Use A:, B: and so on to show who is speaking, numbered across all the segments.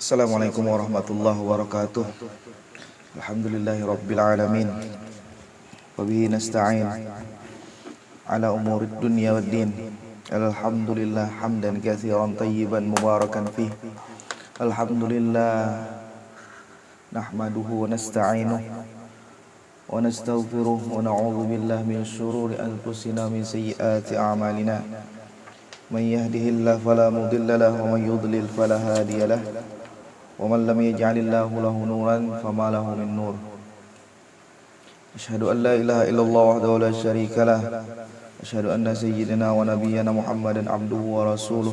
A: Assalamualaikum warahmatullahi wabarakatuh. Alhamdulillahi rabbil alamin. Wabihi nasta'in ala umurid dunya waddin. Alhamdulillah hamdan katsiran tayyiban mubarakan fih. Alhamdulillah nahmaduhu wa nasta'inuh wa nastaghfiruh wa na'udzu billahi min syururi anfusina min sayyiati a'malina. Man yahdihillahu fala mudilla lahu wa man yudlil fala hadiya lahu. Wa man lam yaj'alillahu lahu nuran fama lahu min nur. Asyhadu an la ilaha illallah wahdahu la syarika lah. Asyhadu anna sayyidina wa nabiyyana Muhammadan abduhu wa rasuluh.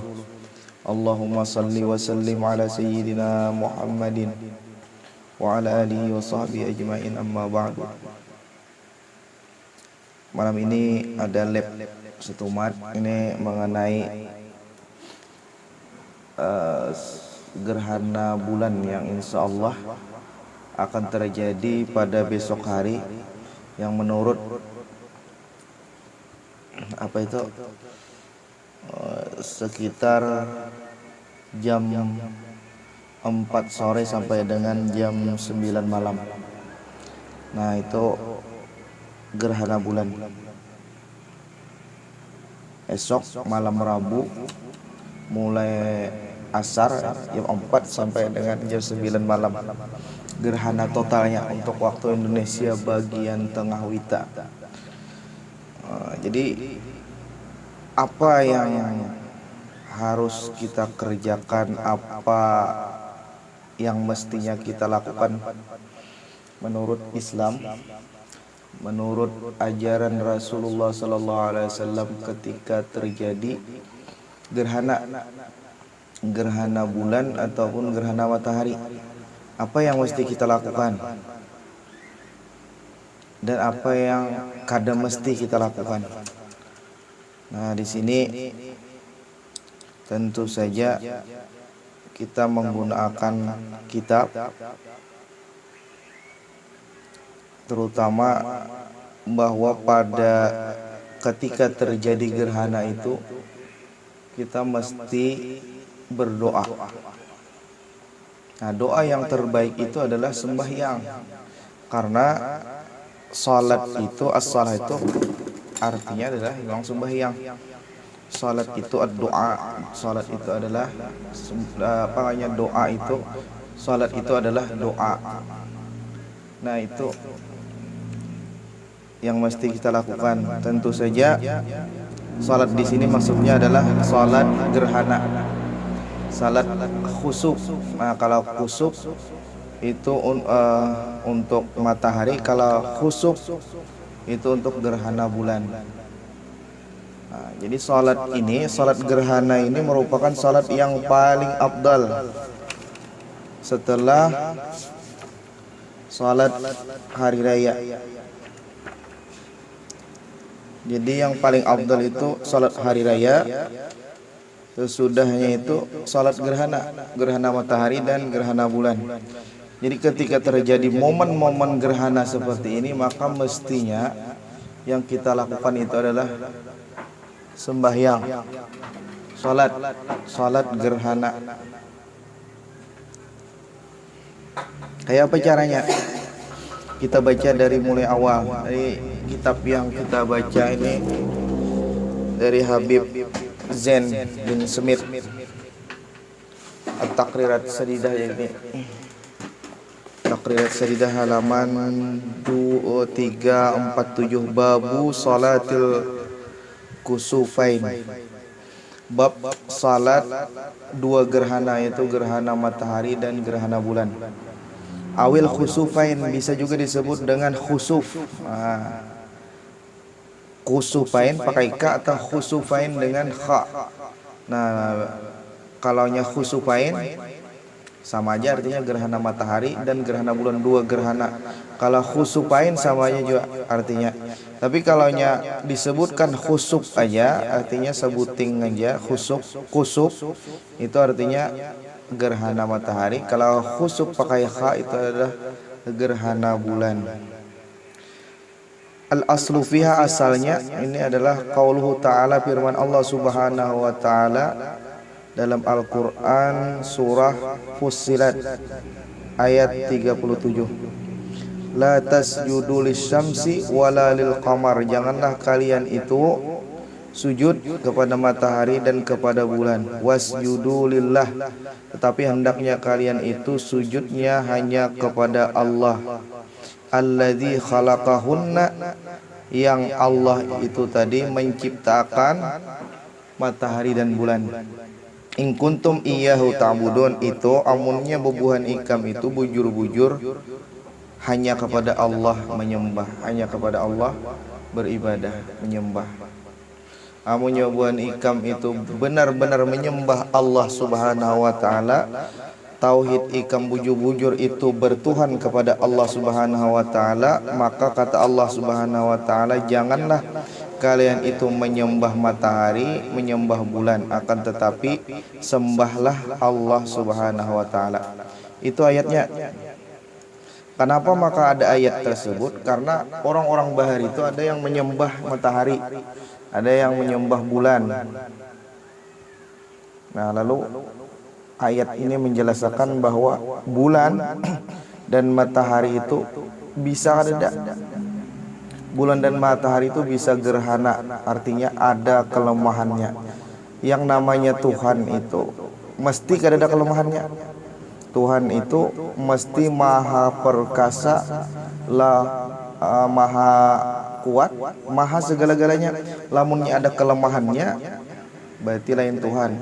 A: Allahumma salli wa sallim ala sayyidina Muhammadin wa ala alihi wa sahbihi ajma'in, amma ba'du. Malam ini ada lab setumat ini mengenai gerhana bulan yang insya Allah akan terjadi pada besok hari, yang menurut sekitar jam 4 sore sampai dengan jam 9 malam. Nah, itu gerhana bulan esok malam Rabu, mulai asar jam 4 sampai dengan jam 9 malam. Gerhana totalnya untuk waktu Indonesia bagian tengah wita. Jadi apa yang harus kita kerjakan, apa yang mestinya kita lakukan menurut Islam, menurut ajaran Rasulullah SAW ketika terjadi gerhana bulan ataupun gerhana matahari. Apa yang mesti kita lakukan dan apa yang kada mesti kita lakukan. Nah, di sini tentu saja kita menggunakan kitab, terutama bahwa pada ketika terjadi gerhana itu kita mesti berdoa. Nah, doa yang terbaik itu adalah sembahyang, karena salat itu as-salah itu artinya adalah memang sembahyang. Salat itu ad-doa, salat itu adalah doa itu, salat itu adalah doa. Nah, itu yang mesti kita lakukan. Tentu saja salat di sini maksudnya adalah salat gerhana, salat khusuf. Nah, kalau khusuf itu untuk matahari, kalau khusuf itu untuk gerhana bulan. Nah, jadi salat gerhana ini merupakan salat yang paling afdal setelah salat hari raya. Jadi yang paling afdal itu salat hari raya, sesudahnya itu salat gerhana matahari dan gerhana bulan. Jadi ketika terjadi momen-momen gerhana seperti ini, maka mestinya yang kita lakukan itu adalah sembahyang, salat gerhana. Kayak apa caranya? Kita baca dari mulai awal. Dari kitab yang kita baca ini dari Habib Zain bin Smith, At-Taqrirat Sadidah, ini Taqrirat Sadidah halaman 2347, babu salatil kusufain, bab salat dua gerhana, yaitu gerhana matahari dan gerhana bulan. Awil khusufain, bisa juga disebut dengan khusuf. Khusufain pakai ka atau khusufain dengan kha. Nah, kalaunya khusufain sama aja artinya gerhana matahari dan gerhana bulan, dua gerhana. Kalau khusufain sama aja juga artinya. Tapi kalaunya disebutkan khusuf aja, artinya sebuting aja, khusuf itu artinya gerhana matahari. Kalau khusuf pakai kha itu adalah gerhana bulan. Al-aslu fiha, asalnya ini adalah qauluhu ta'ala, firman Allah Subhanahu wa ta'ala, dalam Al-Qur'an surah Fussilat ayat 37. La tasjudu lisyamsi wala lil qamar, janganlah kalian itu sujud kepada matahari dan kepada bulan. Wasjudu lillah, tetapi hendaknya kalian itu sujudnya hanya kepada Allah. Alladzi khalaqahunna, yang Allah itu tadi menciptakan matahari dan bulan. In kuntum iyyahu ta'budun, itu amunnya bubuhan ikam itu bujur-bujur hanya kepada Allah menyembah, hanya kepada Allah beribadah, menyembah. Amunnya bubuhan ikam itu benar-benar menyembah Allah Subhanahu wa taala, tauhid ikam bujur-bujur itu bertuhan kepada Allah Subhanahu wa taala, maka kata Allah Subhanahu wa taala, janganlah kalian itu menyembah matahari, menyembah bulan, akan tetapi sembahlah Allah Subhanahu wa taala. Itu ayatnya. Kenapa maka ada ayat tersebut? Karena orang-orang Bahari itu ada yang menyembah matahari, ada yang menyembah bulan. Nah, lalu ayat ini menjelaskan bahwa bulan dan matahari itu bisa ada, bulan dan matahari itu bisa gerhana, artinya ada kelemahannya. Yang namanya Tuhan itu mesti ada kelemahannya. Tuhan itu mesti maha perkasa, maha kuat, maha segala-galanya. Lamunnya ada kelemahannya, berarti lain Tuhan.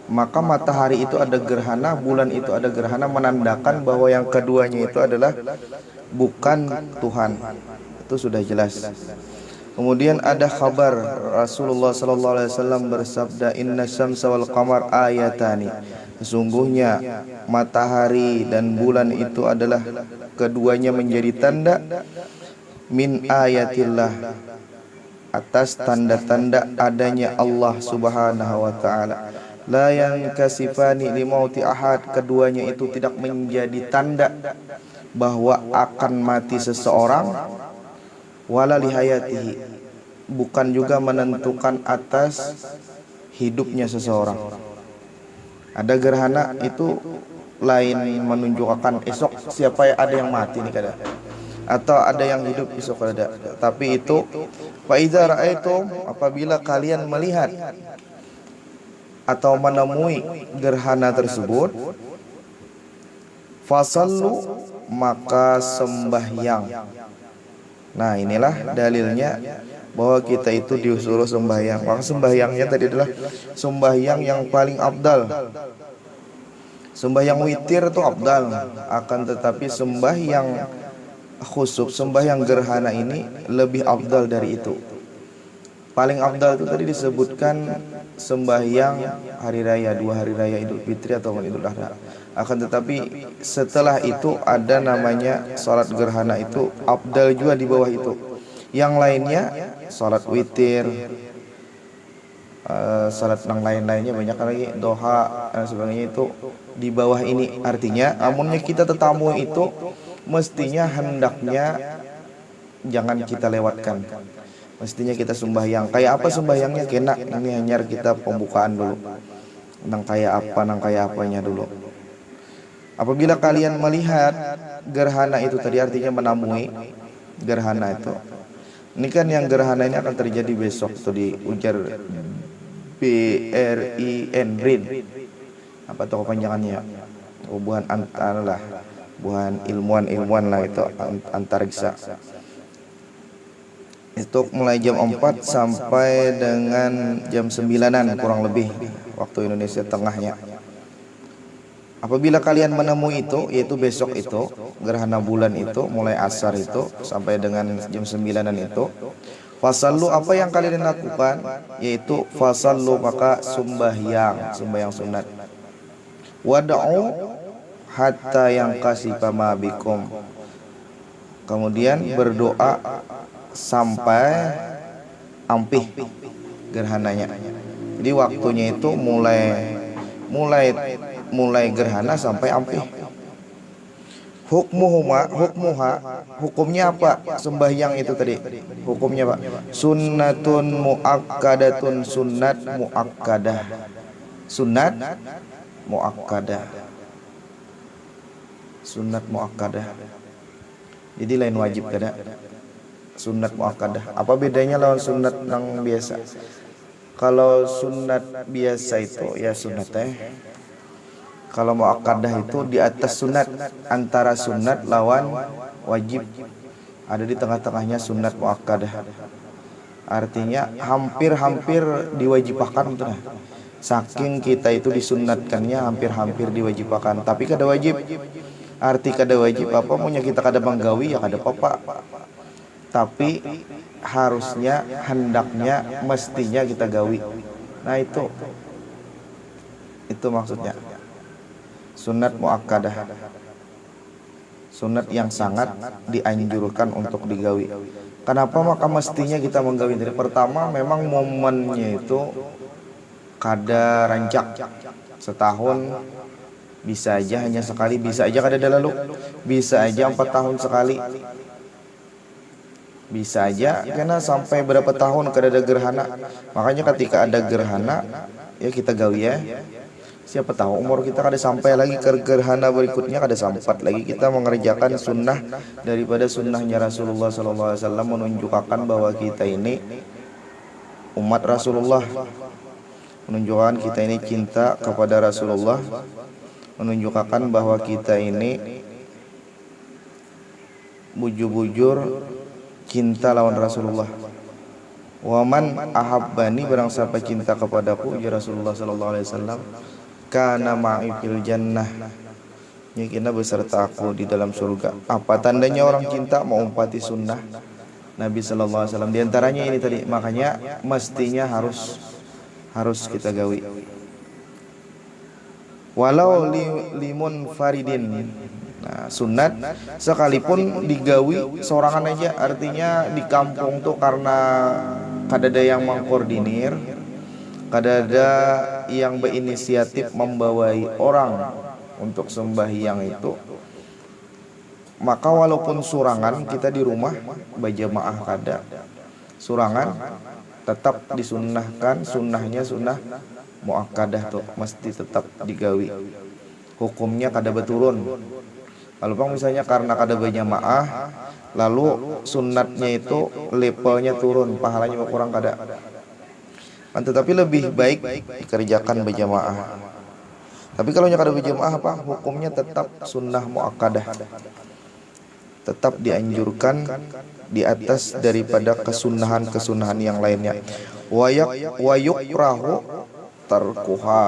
A: Maka matahari itu ada gerhana, bulan itu ada gerhana, menandakan bahwa yang keduanya itu adalah bukan Tuhan. Itu sudah jelas. Kemudian ada kabar Rasulullah sallallahu alaihi wasallam bersabda, inna syamsa wal qamar ayatani, sesungguhnya matahari dan bulan itu adalah keduanya menjadi tanda min ayatillah, atas tanda-tanda adanya Allah Subhanahu wa taala. La yankasifani limauti ahad, keduanya itu tidak menjadi tanda bahwa akan mati seseorang, wala lihayatihi, bukan juga menentukan atas hidupnya seseorang. Ada gerhana itu lain menunjukkan esok siapa yang ada yang mati nih kadang, atau ada yang hidup esok ada. Tapi itu fa idza ra'aitum, apabila kalian melihat atau menemui gerhana tersebut, fasallu, maka sembahyang. Nah, inilah dalilnya bahwa kita itu disuruh sembahyang. Maka sembahyangnya tadi adalah sembahyang yang paling abdal. Sembahyang witir itu abdal, akan tetapi sembahyang khusuf, sembahyang gerhana ini lebih abdal dari itu. Paling abdal itu tadi disebutkan sembahyang hari raya, 2 hari raya Idul Fitri atau Idul Adha. Akan tetapi setelah itu ada namanya salat gerhana, itu abdal juga di bawah itu. Yang lainnya salat witir, salat yang lain-lainnya banyak lagi, doha dan sebagainya, itu di bawah ini. Artinya amunnya kita tetamu itu mestinya hendaknya jangan kita lewatkan. Mestinya kita sembahyang. Kayak apa sembahyangnya? Kena ini hanya kita pembukaan dulu. Nang kayak apanya dulu. Apabila kalian melihat gerhana itu tadi, artinya menamui gerhana itu. Ini kan yang gerhana ini akan terjadi besok, itu di ujar BRIN, RIN. Apa tuh kepanjangannya? Bukan antara, bukan ilmuwan lah, itu antariksa. Itu mulai jam 4 sampai dengan jam 9-an kurang lebih waktu Indonesia Tengahnya. Apabila kalian menemui itu, yaitu besok itu gerhana bulan itu mulai asar itu sampai dengan jam 9-an itu, fasallu, apa yang kalian lakukan? Yaitu fasallu, maka sembahyang sunat. Wad'u hatta yang kasih ma bikum, kemudian berdoa sampai ampih gerhananya. Jadi waktunya itu mulai gerhana sampai ampih. Hukumnya apa? Sembahyang itu tadi. Hukumnya Pak, sunnatun muakkadatun, sunnat muakkadah. sunat muakkadah. Sunat muakkadah. Jadi lain wajib kada. Sunat muakkadah. Apa bedanya lawan sunat yang biasa? Kalau sunat biasa itu ya sunat Kalau muakkadah itu di atas sunat, antara sunat lawan wajib. Ada di tengah-tengahnya sunat muakkadah. Artinya hampir-hampir diwajibkan gitu nah. Saking kita itu disunatkannya hampir-hampir diwajibkan, tapi kada wajib. Arti kada wajib apa? Punya kita kada menggawi ya kada apa-apa. Tapi harusnya, hendaknya, mestinya kita gawi. Nah itu maksudnya sunat muakkadah. Sunat yang sangat dianjurkan untuk digawi. Kenapa maka mestinya kita menggawi? Dari pertama memang momennya itu kada rancak. Setahun bisa aja hanya sekali, bisa aja kada ada lalu, bisa aja 4 tahun sekali, bisa aja karena sampai berapa tahun kada ada gerhana. Makanya ketika ada gerhana ya kita gawi ya. Siapa tahu umur kita kada sampai lagi ke gerhana berikutnya, kada sempat lagi kita mengerjakan sunnah daripada sunnahnya Rasulullah SAW, menunjukkan bahwa kita ini umat Rasulullah, menunjukkan kita ini cinta kepada Rasulullah, menunjukkan bahwa kita ini bujur-bujur cinta lawan Rasulullah. Waman ahabbani, barang siapa cinta kepadaku ya Rasulullah sallallahu alaihi wasallam, kana ma'i fil jannah, yakina beserta aku di dalam surga. Apa tandanya orang cinta? Mengumpati sunnah Nabi sallallahu alaihi wasallam. Di antaranya ini tadi, makanya mestinya harus kita gawi. Walau limun faridin. Nah, sunat sekalipun digawi sorangan aja, artinya di kampung tuh karena kada ada yang mengkoordinir, kada ada yang berinisiatif membawai orang untuk sembahyang itu, maka walaupun surangan kita di rumah berjamaah kada, surangan tetap disunnahkan. Sunnahnya sunnah muakkadah tuh mesti tetap digawi, hukumnya kada beturun. Kalau bang misalnya karena kada berjamaah lalu sunatnya itu levelnya turun, pahalanya berkurang kada. Tetapi lebih baik dikerjakan berjamaah. Tapi kalau kada berjamaah apa? Hukumnya tetap sunnah muakkadah, tetap dianjurkan di atas daripada kesunahan-kesunahan yang lainnya. Wayukrahu tarkuha,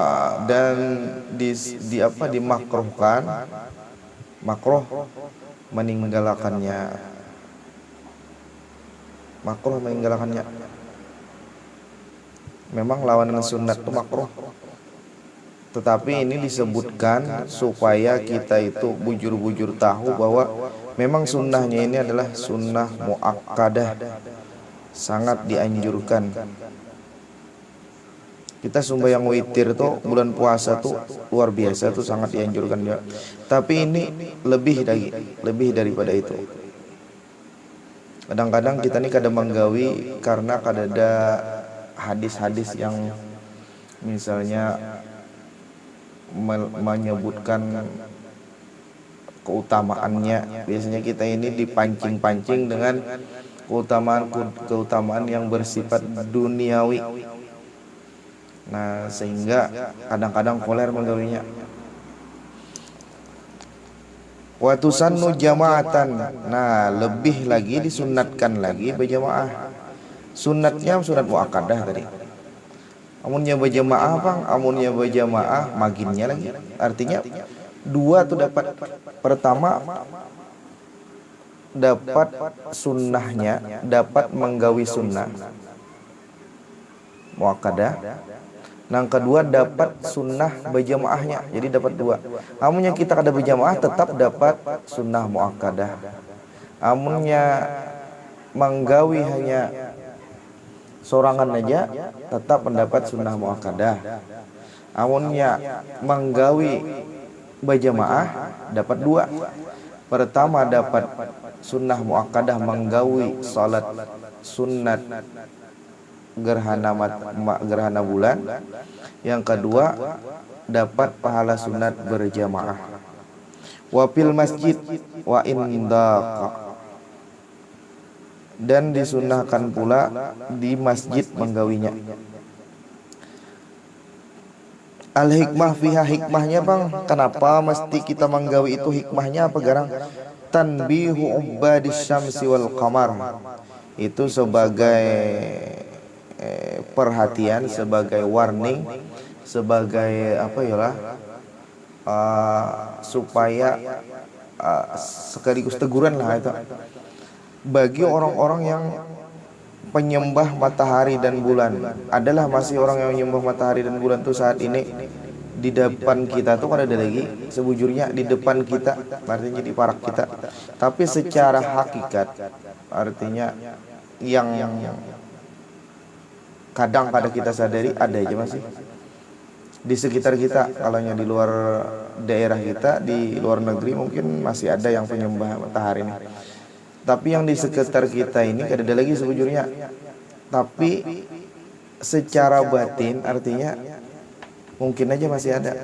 A: dan dimakruhkan, makruh meninggalkannya, makruh meninggalkannya. Memang lawan sunat itu makruh, tetapi ini disebutkan supaya kita itu bujur-bujur tahu bahwa memang sunnahnya ini adalah sunnah muakkadah, sangat dianjurkan. Kita sembahyang witir tuh bulan puasa tuh luar biasa tuh, sangat dianjurkan juga. Tapi ini lebih daripada itu. Kadang-kadang kita nih kada menggawi karena kada ada hadis-hadis yang misalnya menyebutkan keutamaannya. Biasanya kita ini dipancing-pancing dengan keutamaan yang bersifat duniawi. Nah, sehingga kadang-kadang koler menggawinya. Wa tusannu jama'atan. Nah, lebih lagi disunatkan lagi berjamaah. Sunatnya sunat muakkadah tadi. Amunnya berjamaah bang, amunnya berjamaah maginnya lagi. Artinya dua tuh dapat. Pertama dapat sunnahnya, dapat menggawi sunnah muakkadah. Yang kedua dapat sunnah berjamaahnya, jadi dapat dua. Amunnya kita kada berjamaah tetap dapat sunnah muakkadah. Amunnya menggawi hanya sorangan aja tetap mendapat sunnah muakkadah. Amunnya menggawi berjamaah dapat dua. Pertama dapat sunnah muakkadah menggawi salat sunat gerhana bulan. Yang kedua, dapat pahala sunat berjamaah. Wa fil masjid wa indaqa, dan disunahkan pula di masjid menggawinya. Al hikmah fiha, hikmahnya bang, kenapa mesti kita menggawi itu, hikmahnya apa garang? Tanbihu ubadis syamsi wal qamar, itu sebagai perhatian, sebagai warning, sebagai apa ya lah, supaya sekaligus teguran lah itu bagi orang-orang yang penyembah matahari dan bulan. Adalah masih orang yang menyembah matahari dan bulan tuh saat ini di depan kita tuh kan ada lagi, sebujurnya di depan kita, artinya di parak kita. Tapi secara hakikat, artinya yang kadang-kadang kita sadari ada aja masih di sekitar kita. Kalau yang di luar daerah kita, di luar negeri mungkin masih ada yang penyembah matahari ini. Tapi yang di sekitar kita ini ada lagi sebujurnya. Tapi secara batin artinya mungkin aja masih ada.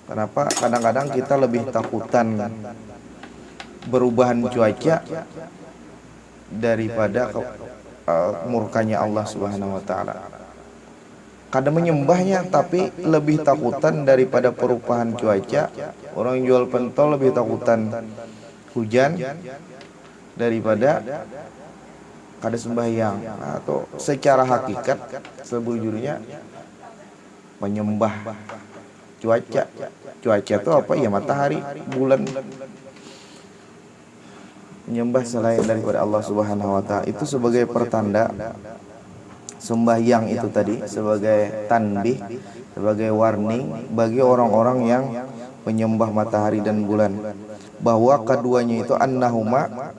A: Kenapa? Kadang-kadang kita lebih takutan berubahan cuaca daripada murkanya Allah Subhanahu wa taala. Kadang menyembahnya tapi lebih takutan daripada perubahan cuaca. Orang yang jual pentol lebih takutan hujan daripada kada sembahyang. Atau secara hakikat sebujurnya menyembah cuaca. Cuaca itu apa ya? Matahari, bulan. Menyembah selain daripada Allah Subhanahu wa taala itu sebagai pertanda, sembahyang itu tadi sebagai tanbih, sebagai warning bagi orang-orang yang menyembah matahari dan bulan, bahwa keduanya itu annahuma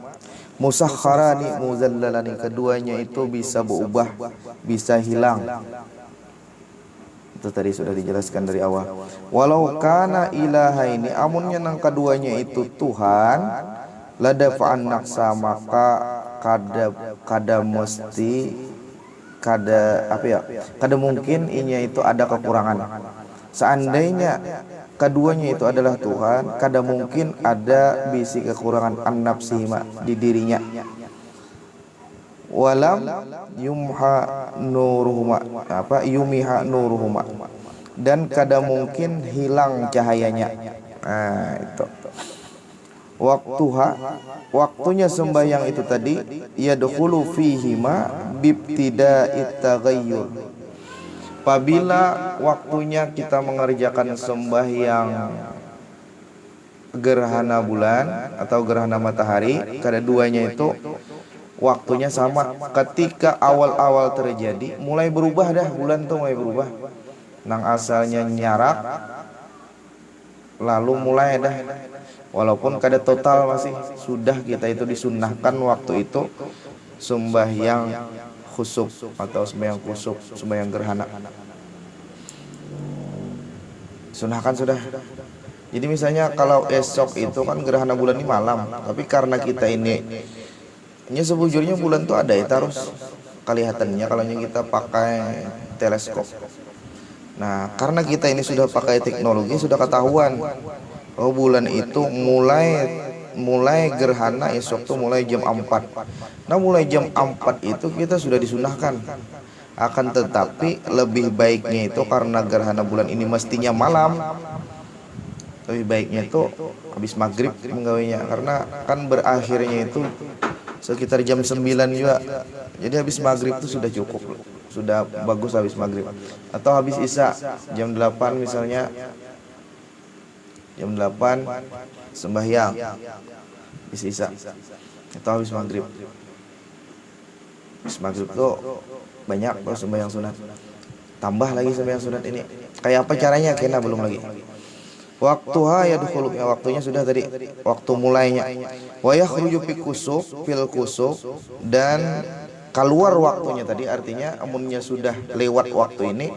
A: musakharani muzallalani, keduanya itu bisa berubah, bisa hilang. Itu tadi sudah dijelaskan dari awal. Walau kana ilahaini, amunnya nang keduanya itu Tuhan, ladafa'an naksa, maka kada mesti, kada apa ya, kada mungkin inya itu ada kekurangan. Seandainya keduanya itu adalah Tuhan, kada mungkin ada bisi kekurangan an-nafsihima di dirinya. Walam yumha nuruhuma, apa yumiha nuruhuma, dan kada mungkin hilang cahayanya. Nah, itu. Waktunya sembahyang itu tadi yadkhulu fihima bibtida'it taghayyur, apabila waktunya kita mengerjakan sembahyang gerhana bulan atau gerhana matahari, keduanya itu waktunya sama. Ketika awal-awal terjadi mulai berubah dah, bulan tuh mulai berubah, nang asalnya nyarak lalu mulai dah, walaupun kada total masih, sudah kita itu disunnahkan waktu itu sembahyang khusuf atau sembahyang kusuf, sembahyang gerhana, sunahkan sudah. Jadi misalnya kalau esok itu kan gerhana bulan ini malam, tapi karena kita ini sebujurnya bulan tuh ada ya terus kelihatannya kalau kita pakai teleskop. Nah, karena kita ini sudah pakai teknologi, sudah ketahuan oh bulan itu mulai gerhana esok tuh mulai jam 4. Nah, mulai jam 4 itu kita sudah disunahkan. Akan tetapi lebih baiknya itu karena gerhana bulan ini mestinya malam, lebih baiknya itu habis maghrib menggawinya, karena kan berakhirnya itu sekitar jam 9 juga. Jadi habis maghrib itu sudah cukup, sudah bagus habis maghrib. Atau habis isya jam 8 misalnya, jam 8 sembahyang habis isya atau habis maghrib. Habis maghrib tuh banyak tuh sembahyang sunat, tambah lagi sembahyang sunat ini. Kayak apa caranya? Kena belum lagi. Waktuha yadkhulu, waktunya sudah tadi, waktu mulainya. Wa yakhruju fil kusuf, dan keluar waktunya tadi, artinya amunnya sudah lewat waktu ini,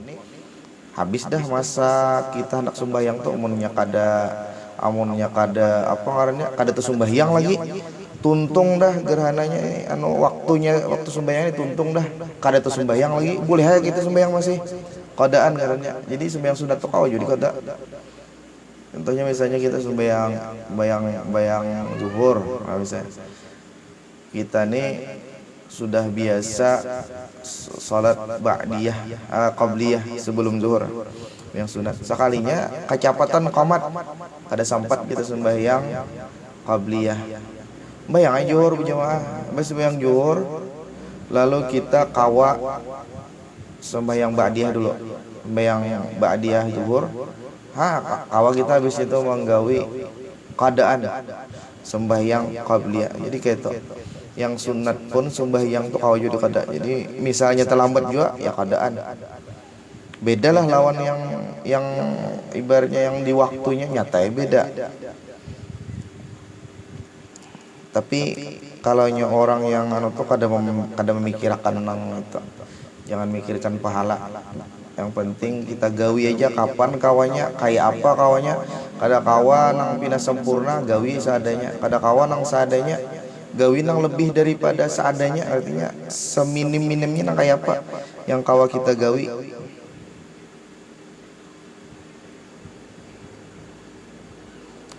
A: habis dah masa kita hendak sembahyang tuh, amunnya kada apa ngarannya, kada tersumbahyang lagi, tuntung dah gerhananya anu waktu sembahyang tuntung dah kada tuh sembahyang lagi boleh aja kita sembahyang masih kodaan karena jadi sembahyang sunat tuh kau jadi koda. Contohnya misalnya kita sembahyang bayang zuhur, nah, misalnya kita nih sudah biasa salat ba'diyah qabliyah sebelum zuhur yang sunat, sekalinya kecapatan qomat kada sempat kita sembahyang qabliyah, bayang aja zuhur berjamaah, sembahyang zuhur lalu kita kawa sembahyang ba'diyah dulu, sembahyang ba'diyah zuhur, kawa kita habis itu menggawi keadaan sembahyang qabliyah. Jadi kayak itu yang sunat pun sembahyang tuh kawa juga kada. Jadi misalnya terlambat juga ya keadaan bedalah lawan yang ibaratnya yang di waktunya nyata ya beda. Tapi kalau orang yang anu tuh kada memikirkan nang itu, jangan mikirkan pahala. Yang penting kita gawi aja kapan kawanya, kayak apa kawanya. Kada kawa nang pina sempurna gawi seadanya, kada kawa nang seadanya gawi nang lebih daripada seadanya, artinya seminim-minimnya nang kayak apa yang kawa kita gawi.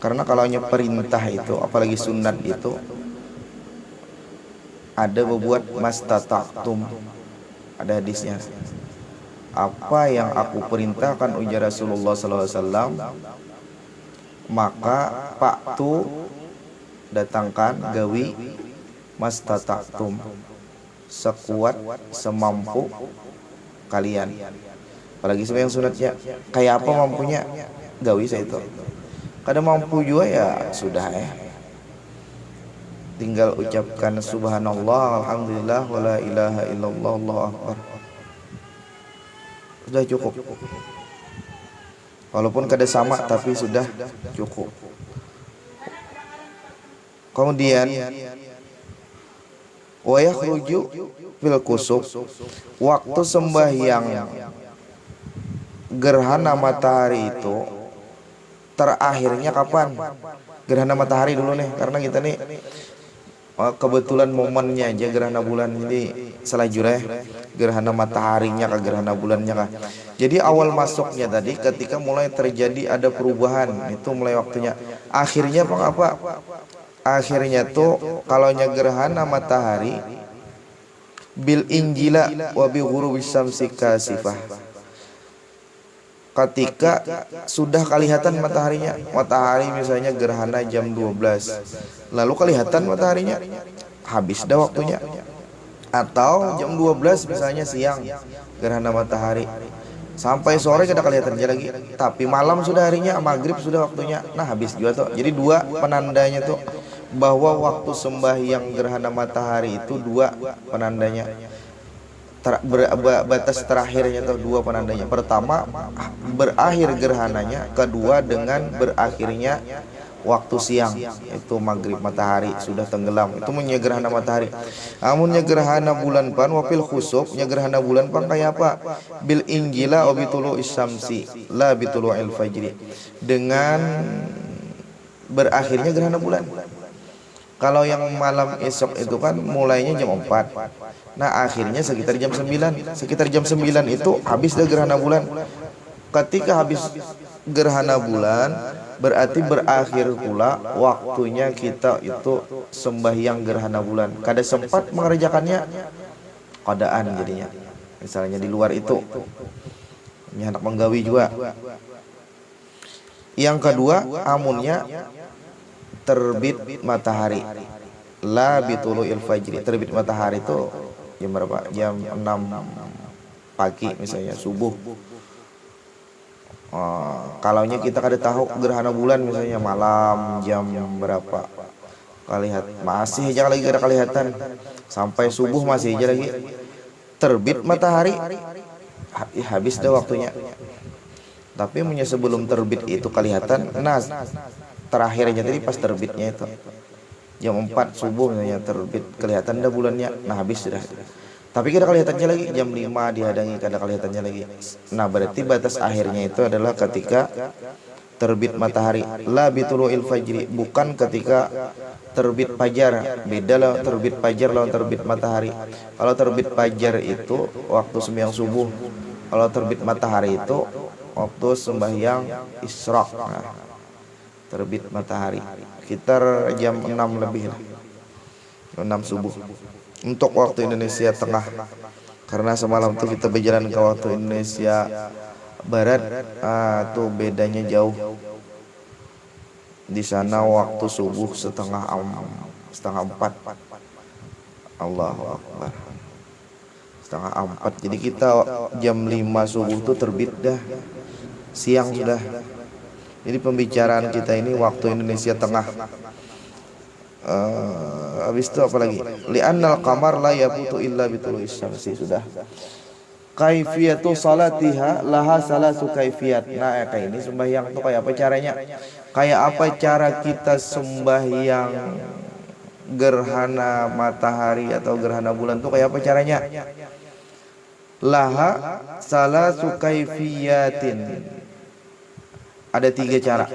A: Karena kalau hanya perintah itu, apalagi sunat itu, ada berbuat mastata'tum, ada hadisnya. Apa yang aku perintahkan ujar Rasulullah SAW, maka paktu datangkan gawi mastata'tum, sekuat semampu kalian. Apalagi sembahyang sunatnya, kayak apa mampunya gawi saya itu. Kada mampu juga ya sudah tinggal ucapkan subhanallah alhamdulillah wala ilaha illallah allahu akbar, sudah cukup. Walaupun kada sama tapi sudah cukup. Kemudian wa yakhruju fil kusuf, waktu sembahyang gerhana matahari itu terakhirnya kapan? Gerhana matahari dulu nih, karena kita nih kebetulan momennya aja gerhana bulan, jadi selajurnya gerhana mataharinya kah gerhana bulannya kah. Jadi awal masuknya tadi ketika mulai terjadi ada perubahan itu mulai waktunya. Akhirnya apa? Akhirnya tuh kalau gerhana matahari bil injila wa bi ghurubis syamsi kasifah, ketika sudah kelihatan mataharinya. Matahari misalnya gerhana jam 12, lalu kelihatan mataharinya, habis dah waktunya. Atau jam 12 misalnya siang gerhana matahari, sampai sore kada kelihatannya lagi, tapi malam sudah harinya, maghrib sudah waktunya, nah habis juga tuh. Jadi dua penandanya tuh bahwa waktu sembahyang gerhana matahari itu dua penandanya. Batas terakhirnya atau dua penandanya. Pertama berakhir gerhananya, kedua dengan berakhirnya waktu siang, itu maghrib matahari sudah tenggelam, itu gerhana matahari. Amunnya gerhana bulan pan wafil khusuf, gerhana bulan pan kayak apa? Bil injila wa bitulu isyamsi la bitulu il fajri, dengan berakhirnya gerhana bulan. Kalau yang malam esok itu kan mulainya jam 4. Nah akhirnya sekitar jam 9. Sekitar jam 9 itu habis dah gerhana bulan. Ketika habis gerhana bulan berarti berakhir pula waktunya kita itu sembahyang gerhana bulan. Kada sempat mengerjakannya, kodaan jadinya. Misalnya di luar itu, ini anak menggawi juga. Yang kedua amunnya terbit matahari, la bitulu il fajri. Terbit matahari itu jam berapa? Jam 6 pagi misalnya, subuh. Kalaunya kita kada tahu gerhana bulan misalnya malam jam berapa, kalihat masih aja lagi kada kelihatan, sampai subuh masih aja lagi terbit matahari, habis dah waktunya. Tapi sebelum terbit itu kelihatan, nah terakhirnya tadi pas terbitnya itu jam 4 subuh misalnya terbit, kelihatan dah bulannya, nah habis sudah. Tapi kada kelihatannya lagi, jam 5 dihadangi kada kelihatannya lagi. Nah berarti batas akhirnya itu adalah ketika terbit matahari. La bituluil fajri, bukan ketika terbit fajar. Beda lah terbit fajar lawan terbit matahari. Kalau terbit fajar itu waktu sembahyang subuh. Kalau terbit matahari itu waktu sembahyang isyraq. Nah, terbit matahari sekitar jam 6 lebih lah, 6 subuh untuk waktu Indonesia Tengah. Karena semalam tuh kita berjalan ke waktu Indonesia Barat, tuh bedanya jauh. Di sana waktu subuh setengah 4. Allahu Akbar. Setengah 4. Jadi kita jam 5 subuh tuh terbit dah. Siang sudah. Jadi pembicaraan kita ini waktu Indonesia Tengah. Habis itu apa lagi? Li'annal qamar la yabutu illa bitulu'is syamsi. Sudah. Kaifiyatu salatiha laha salasu kaifiyat. Nah, kayak ini sembahyang tuh kayak apa caranya? Kayak apa cara kita sembahyang gerhana matahari atau gerhana bulan tuh kayak apa caranya? Laha salasu kaifiyatin. Ada 3 cara.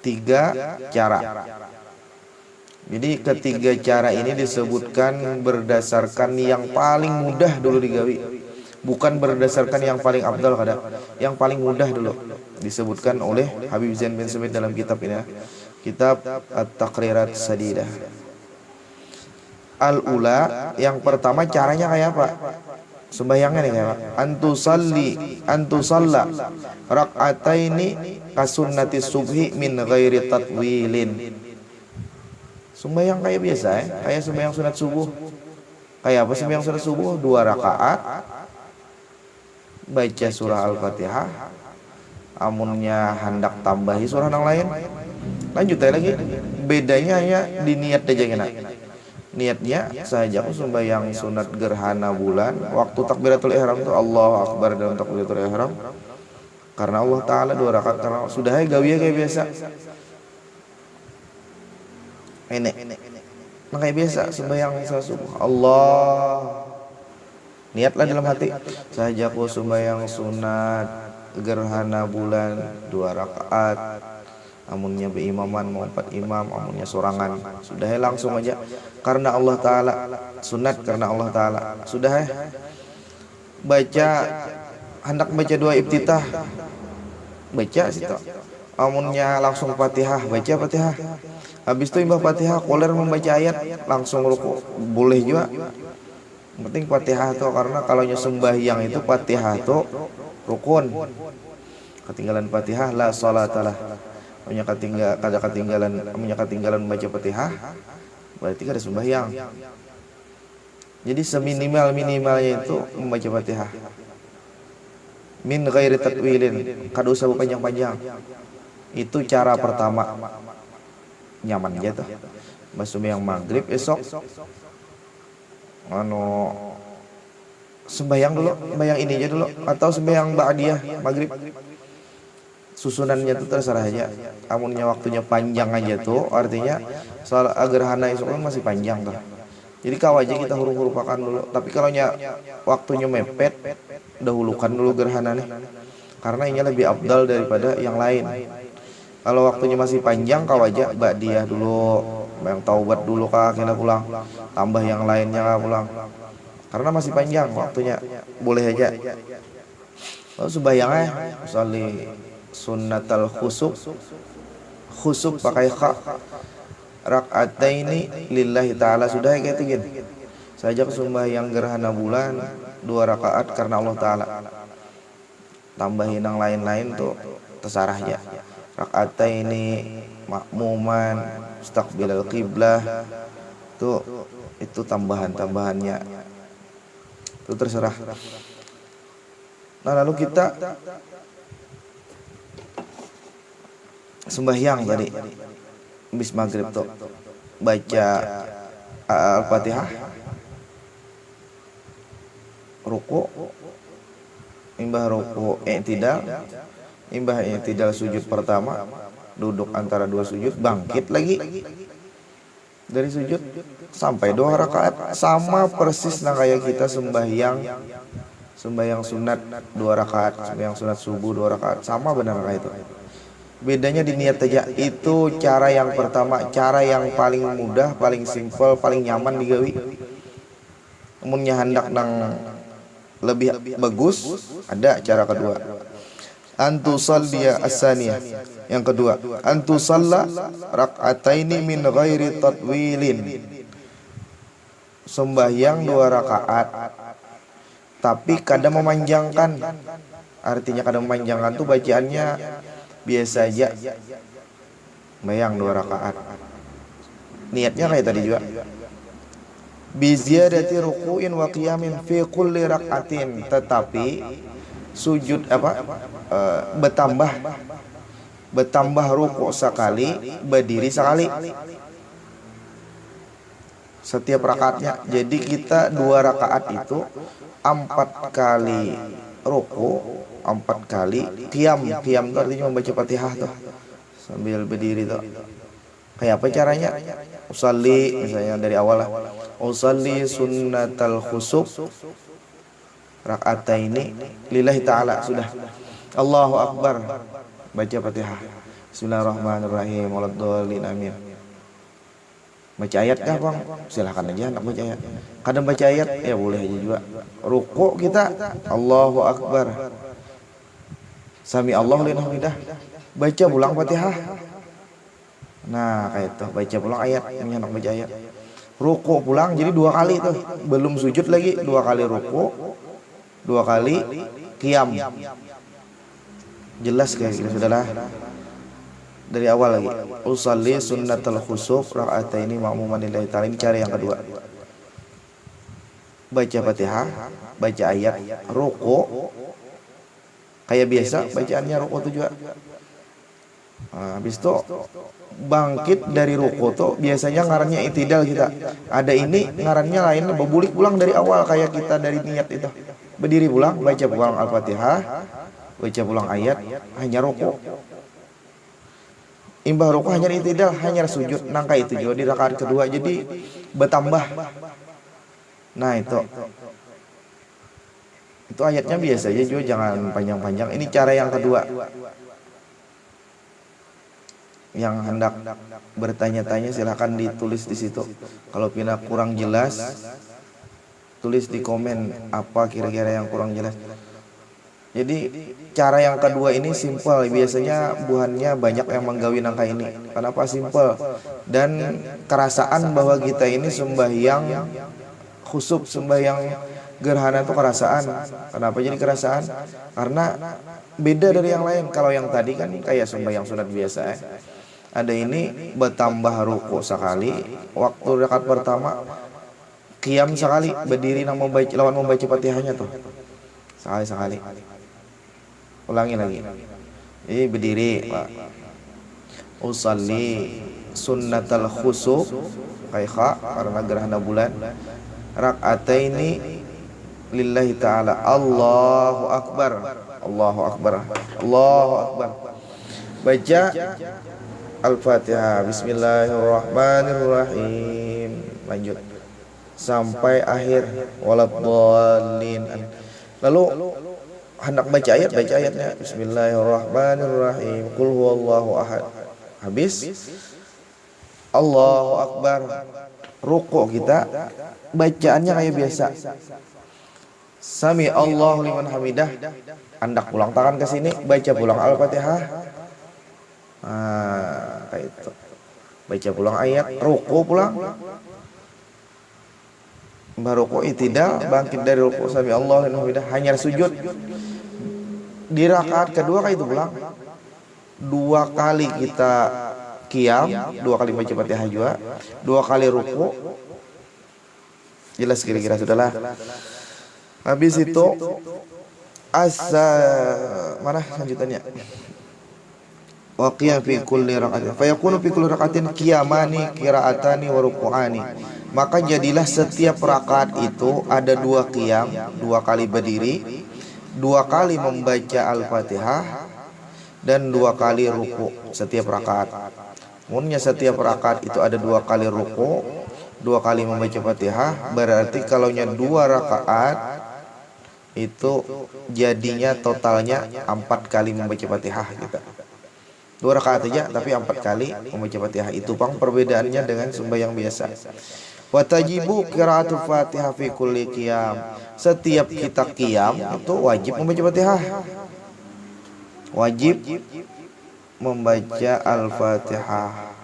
A: 3 cara. Jadi ketiga cara ini disebutkan berdasarkan yang paling mudah dulu digawi, bukan berdasarkan yang paling abdal kada. Yang paling mudah dulu disebutkan oleh Habib Zain bin Smith dalam kitab ini, kitab At-Taqrirat Sadidah. Al-ula, yang pertama caranya kayak apa? Sembahyangnya nih kayak antusalla rak'ataini kasunnati subhi min ghairi tatwilin. Sembahyang kayak biasa kayak sembahyang sunat subuh. Kayak apa sembahyang sunat subuh? 2 rakaat, baca surah Al-Fatihah, amunnya hendak tambahi surah yang lain. Lanjut lagi. Bedanya hanya di niat aja kena. Niatnya saja aku sembahyang sunat gerhana bulan, waktu takbiratul ihram tuh Allahu Akbar dalam takbiratul ihram. Karena Allah Ta'ala 2 rakaat, karena sudah gawiya kayak biasa. Ini nah kayak biasa sembahyang subuh. Allah, niatlah dalam hati, saja aku sembahyang sunat gerhana bulan 2 rakaat, amunnya berimaman mau 4 imam, amunnya sorangan. Sudah langsung aja karena Allah Ta'ala, sunat karena Allah Ta'ala. Sudah baca, hendak baca 2 iftitah, baca situ. Amunnya langsung Fatihah, baca Fatihah. Habis itu imbah Fatihah koler membaca ayat, langsung ruku, boleh juga. Penting Fatihah tuh, karena kalau sembahyang itu Fatihah tuh rukun. Ketinggalan Fatihah la sholatalah. Punya ketinggalan membaca Fatihah, berarti kada sembahyang. Jadi seminimal-minimalnya itu membaca Fatihah. Min ghairi tatwilin, kada usah panjang-panjang. Itu cara pertama. Nyaman aja tuh. Mas sembahyang maghrib esok sembahyang dulu, sembahyang ini aja dulu, atau sembahyang ba'diyah maghrib. Susunannya tuh terserah aja. Amunnya waktunya panjang aja tuh, artinya soal gerhana esok kan masih panjang tuh. Jadi kau aja kita huruf-hurufakan dulu. Tapi kalau waktunya mepet, dahulukan dulu gerhana nih. Karena ini lebih abdal daripada yang lain. Kalau waktunya masih panjang, kau aja ba'diyah dulu, yang taubat dulu kah kena pulang, tambah yang lainnya kah pulang. Karena masih panjang waktunya, boleh aja. Lalu sembahyangnya misalnya sunnatal khusuf pakai kha, rak'ataini lillahi ta'ala. Sudah kayak gitu gini. Saja sembahyang gerhana bulan 2 rakaat karena Allah Ta'ala. Tambahin yang lain-lain tuh terserah aja. Rak'ataini makmuman mustaqbilal qiblah tuh, itu tambahannya itu terserah. Nah lalu kita sembahyang tadi habis maghrib tuh baca Al-Fatihah, ruku, imbah ruku i'tidal sujud pertama, duduk antara 2 sujud, bangkit lagi dari sujud sampai 2 rakaat. Sama persis nah kayak kita sembahyang sembahyang sunat 2 rakaat, sembahyang sunat subuh 2 rakaat, sama benar itu. Bedanya di niat aja. Itu cara yang pertama, cara yang paling mudah, paling simpel, paling nyaman digawi. Namunnya hendak nang lebih bagus, ada cara kedua. Antusalliya as-saniyah. Yang kedua, antusalla rak'ataini min ghairi tatwilin. Sembahyang 2 rakaat tapi kadang memanjangkan. Artinya kadang memanjangkan tuh bacaannya biasa aja. Sembahyang 2 rakaat. Niatnya kayak tadi juga. Bi ziyadati ruku'in wa qiyamin fi kulli rak'atin, tetapi sujud bertambah ruku' sekali, berdiri sekali setiap rakaatnya. Jadi kita 2 rakaat itu 4 kali ruku, 4 kali qiyam. Qiyam itu artinya membaca Fatihah tuh sambil berdiri tuh. Kayak apa caranya? Usalli, misalnya dari awal lah. Usalli sunnatal khusuf rak'ataini lillahi ta'ala, sudah. Allahu akbar, baca Fatihah. Bismillahirrahmanirrahim, waladdallin, amin. Baca ayat kah bang? Silahkan aja anak baca ayat. Kadang baca ayat ya boleh aja juga. Ruku kita Allahu akbar, sami Allahu liman hamidah, baca pulang Fatihah. Nah kayak itu, baca pulang ayat, ini anak baca ayat. Ruku pulang jadi 2 kali tuh, belum sujud lagi, 2 kali ruku, 2 kali qiyam. Jelas kayak gitu, sudahlah. Dari awal lagi. Usalli sunnatul khusuf raka'ataini ma'muman lillahi ta'ala. Ini cara yang kedua. Baca Fatihah, baca ayat, ruku. Kayak biasa bacaannya ruku itu juga. Nah, habis itu bangkit dari ruku tuh biasanya ngarannya itidal kita. Ada ini ngarannya lain, berbulik pulang dari awal kayak kita dari niat itu. Berdiri pulang, baca pulang Al-Fatihah, baca pulang ayat, hanya ruku. Imbah ruku hanya itidal, hanya sujud, nangka itu juga di rakaat kedua, jadi bertambah. Nah itu ayatnya biasa aja juga, jangan panjang-panjang. Ini cara yang kedua. Yang hendak bertanya-tanya silahkan ditulis di situ. Kalau pina kurang jelas, tulis di komen apa kira-kira yang kurang jelas. Jadi cara yang kedua ini simpel. Biasanya buhannya banyak yang menggawi nangka ini. Kenapa simpel? Dan kerasaan bahwa kita ini sembahyang khusuf, sembahyang gerhana itu kerasaan. Kenapa jadi kerasaan? Karena beda dari yang lain. Kalau yang tadi kan kayak sembahyang sunat biasa. Ada ini bertambah ruku sekali, waktu rakaat pertama qiyam sekali, berdiri lawan membaca Fatihahnya tuh. Sekali-sekali. Ulangi lagi. Ini berdiri, Pak. Usalli sunnatal khusuf kayak karena gerhana bulan. Rak'ataini lillahi ta'ala. Allahu akbar. Allahu akbar. Allahu akbar. Baca Al-Fatihah. Bismillahirrahmanirrahim. Lanjut sampai akhir waladdallin. Lalu hendak baca ayat, baca ayatnya. Bismillahirrahmanirrahim. Qul huwallahu ahad. Habis Allahu akbar. Ruku kita bacaannya kayak biasa. Sami Allahu liman hamidah. Hendak pulang tangan ke sini, baca pulang Al-Fatihah. Kayak itu. Baca pulang ayat, ruku pulang. Baruku itidal, bangkit dari ruku, sami Allah liman hamidah, hanya sujud. Di rakaat kedua kayak itu pulang. 2 kali kita qiyam, 2 kali baca Fatihah juga, 2 kali ruku. Jelas kira-kira sudahlah. Habis itu mana lanjutannya? Wa qiyam fi kulli rak'atin fa yakunu fi kulli rak'atin qiyamani qira'atani wa ruku'ani. Maka jadilah setiap rakaat itu ada 2 qiyam, 2 kali berdiri, 2 kali membaca Al-Fatihah, dan 2 kali ruku setiap rakaat. Munnya setiap rakaat itu ada 2 kali ruku, 2 kali membaca Fatihah, berarti kalaunya 2 rakaat itu jadinya totalnya 4 kali membaca Fatihah gitu. 2 rakaat aja tapi 4 kali membaca Fatihah. Itu pang perbedaannya dengan sembahyang biasa. Wa tajibu qiraatul Fatihah fi kulli qiyam. Setiap kita qiyam itu wajib membaca Fatihah. Wajib membaca Al-Fatihah.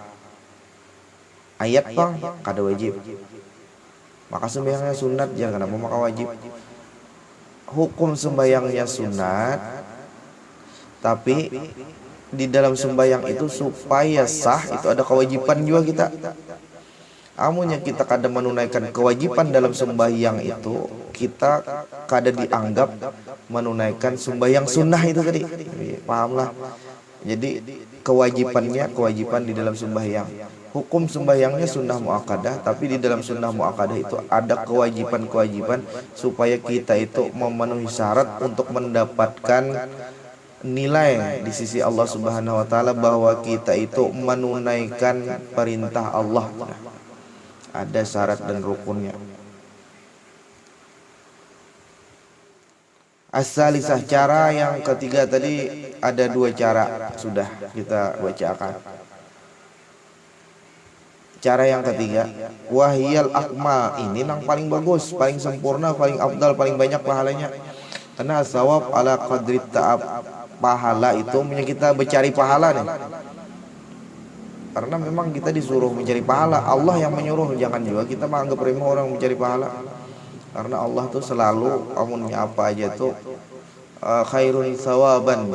A: Ayat pang kada wajib. Maka sembahyangnya sunat, jangan kenapa maka wajib. Hukum sembahyangnya sunat, tapi di dalam sembahyang itu supaya sah itu ada kewajiban juga kita. Amunnya kita kada menunaikan kewajiban dalam sembahyang itu, kita kada dianggap menunaikan sembahyang sunnah itu tadi. Pahamlah. Jadi kewajiban di dalam sembahyang. Hukum sembahyangnya sunnah muakkadah, tapi di dalam sunnah muakkadah itu ada kewajiban supaya kita itu memenuhi syarat untuk mendapatkan nilai di sisi Allah Subhanahu wa taala bahwa kita itu menunaikan perintah Allah. Ada syarat dan rukunnya. As-salisah, cara yang ketiga tadi ada 2 cara sudah kita bacakan. Cara yang ketiga, wahyal akmal, ini yang paling bagus, paling sempurna, paling afdal, paling banyak pahalanya. Karena sawab ala qadri ta'ab, pahala itu kita mencari pahala nih. Karena memang kita disuruh mencari pahala, Allah yang menyuruh, jangan juga kita menganggap remeh orang mencari pahala. Karena Allah tuh selalu amunnya apa aja tuh khairun sawaban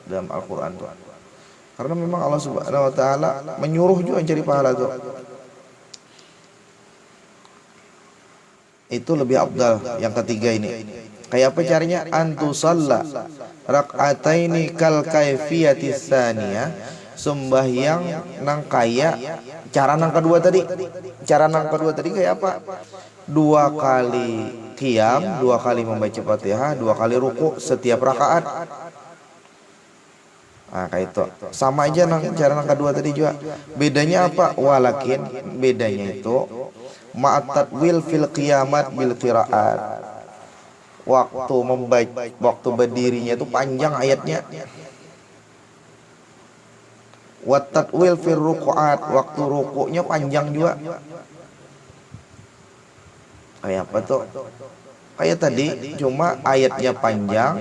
A: dalam Al-Qur'an tuh. Karena memang Allah Subhanahu wa taala menyuruh juga mencari pahala tuh. Itu lebih afdal yang ketiga ini. Kayak apa caranya? Antusalla rak'ataini kal kaifiyati tsaniyah, sembahyang nang kaya cara nang kedua tadi. Cara nang kedua tadi kayak apa? 2 kali qiyam, 2 kali membaca Fatihah, 2 kali ruku setiap rakaat. Nah, kayak itu sama aja nang cara nang kedua tadi juga. Bedanya apa? Walakin bedanya itu ma'at tatwil fil qiyamat bil qiraat. Waktu membaca, waktu berdirinya itu panjang ayatnya. Wa tatwil fil ruku'at, waktu rukuknya panjang juga. Kayak apa tuh? Kayak tadi cuma ayatnya panjang,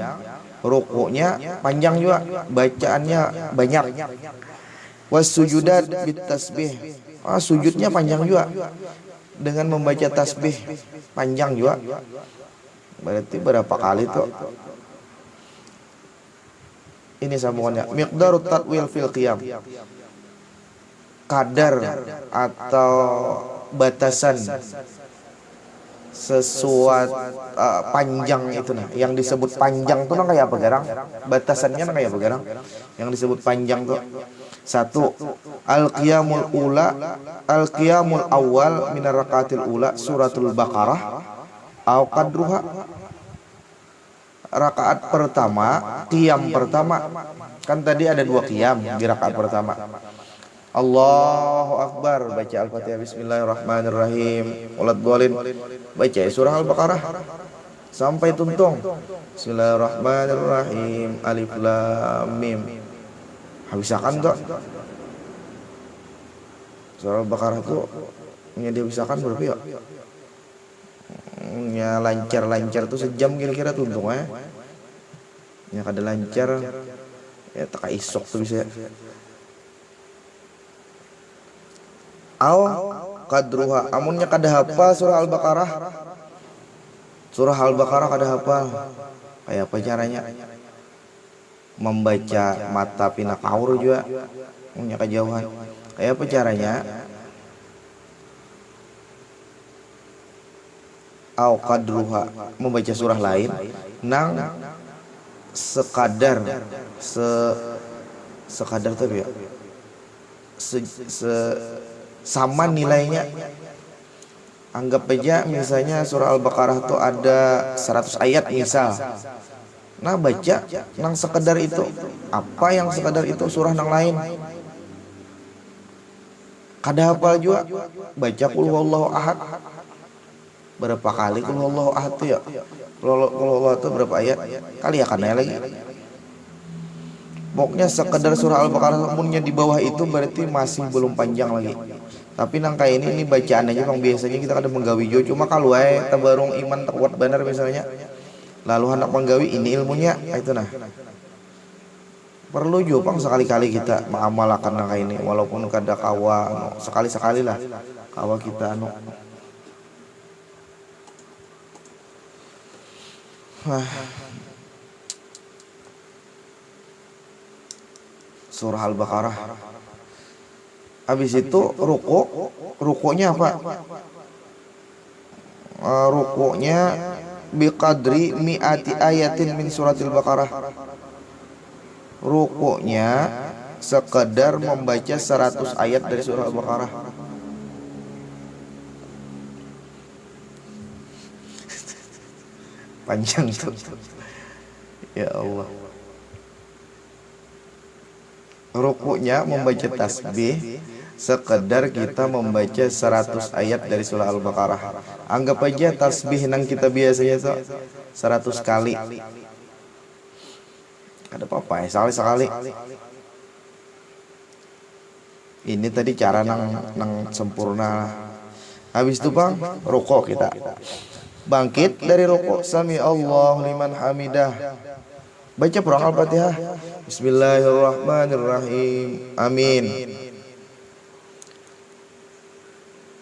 A: rukuknya panjang juga, bacaannya banyak. Was sujudat bit tasbih, sujudnya panjang juga dengan membaca tasbih panjang juga. Berarti berapa kali tuh? Ini sambungannya. Miqdarut tatwil fil qiyam, kadar atau batasan sesuatu panjang itu nah, yang disebut panjang tuh kayak apa garang? Batasannya kayak apa garang? Yang disebut panjang tuh 1. Al-qiyamul awal minar rakaatil ula suratul Baqarah au qadruha. Rakaat pertama, qiyam pertama. Kan tadi ada 2 qiyam di rakaat pertama. Allahu Akbar, baca Al-Fatihah, Bismillahirrahmanirrahim, waladhdallin, baca surah Al-Baqarah sampai tuntung. Bismillahirrahmanirrahim, Alif Lam Mim. Habisakan tuh. Surah Al-Baqarah tuh dia habisakan berapa ya? Ya lancar tuh sejam kira-kira tuntung ya. Ya kada lancar ya tak isok tuh bisa. Qadruha, amunnya kada hafal surah Al-Baqarah. Surah Al-Baqarah kada hafal. Kayak apa caranya? Membaca mata pina kaur juga punya kejauhan. Kayak apa caranya? Qadruha, membaca surah lain nang sekadar sekadar tuh ya. Sama nilainya. Anggap aja misalnya surah Al-Baqarah tuh ada 100 ayat misal. Nah baca nang sekedar itu. Apa yang sekedar itu surah nang lain. Kada hafal juga baca qul huwallahu ahad. Berapa kali qul huwallahu ahad tuh ya? Qul huwallahu itu berapa ayat? Kali ya karena lagi. Pokoknya sekedar surah Al-Baqarah munnya di bawah itu berarti masih belum panjang lagi. Tapi nang kayak ini bacaan aja bang, biasanya kita kadang menggawi jo, cuma kalau tabarung iman kuat benar misalnya. Lalu hendak menggawi ini ilmunya itu nah. Perlu jo bang sekali-kali kita mengamalkan nang kayak ini, walaupun kada kawa sekali-sekali lah kawa kita surah Al-Baqarah. Habis itu rukunya apa? Rukunya biqadri mi'ati ayatin min suratil Baqarah. Rukunya sekedar membaca 100 ayat dari surah Al-Baqarah. Panjang tuh. Ya Allah. Rukunya membaca tasbih sekedar kita membaca 100 ayat dari surah Al-Baqarah. Anggap aja tasbih nang kita biasanya tuh 100 kali. Ada apa-apa ya, sekali-sekali. Ini tadi cara nang sempurna. Habis itu bang, rukuk kita. Bangkit dari rukuk, sami Allahu liman hamidah. Baca perang Al-Fatihah. Bismillahirrahmanirrahim. Amin.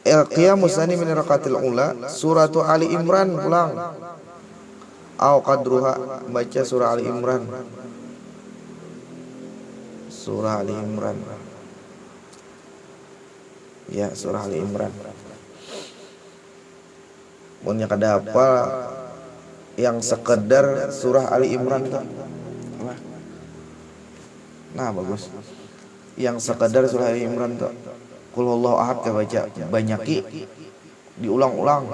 A: Al-qiyamus tsani min rakatil ula, suratu Ali Imran pulang. Au qadruha, baca surah Ali Imran. Surah Ali Imran. Ya, surah Ali Imran. Punya kada apa yang sekedar surah Ali Imran tuh. Nah bagus. Yang sekedar surah Ali Imran tuh. Qul huwallahu ahad ka baca banyaki diulang-ulang.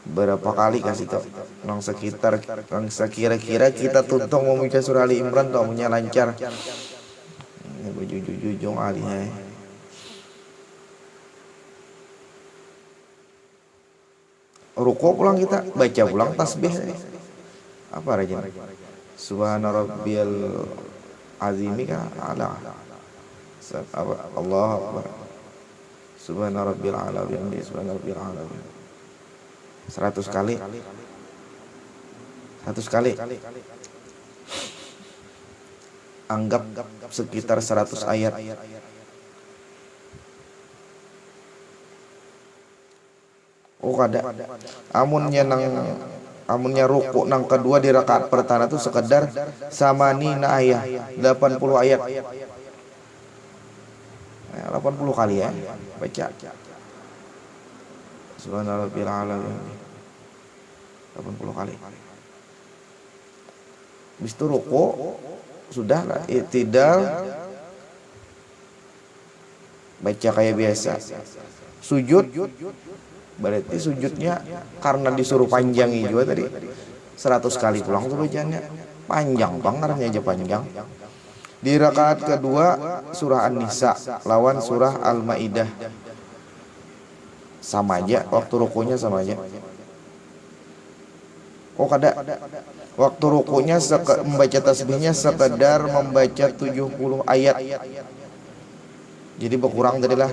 A: Berapa kali kasih tuh. Nang sekitar nang sekira-kira kita tuntung membaca surah Ali Imran tuh punya lancar. Ini baju-jujung Ali hai. Ruku pulang kita baca pulang tasbih. Apa aja? Subhana rabbiyal azimi ka ala. Allah akbar. Subhana rabbil ala bihamdi subhana rabbil ala. 100 kali. 100 kali. Anggap sekitar 100 ayat. Oh kada. Amunnya ruku nang kedua di rakaat pertama itu sekedar samanina ayat 80 ayat. 80 kali ya baca. Subhanallahil a'la 80 kali. Habis itu ruku sudah lah, i'tidal baca kayak biasa. Sujud berarti sujudnya karena disuruh panjangi juga tadi 100 kali pulang tuh bacaannya panjang banget aja panjang. Di rakaat kedua surah An-Nisa lawan surah Al-Maidah sama aja, waktu rukunya sama aja. Oh kada, waktu rukunya membaca tasbihnya sekedar membaca 70 ayat, jadi berkurang tadilah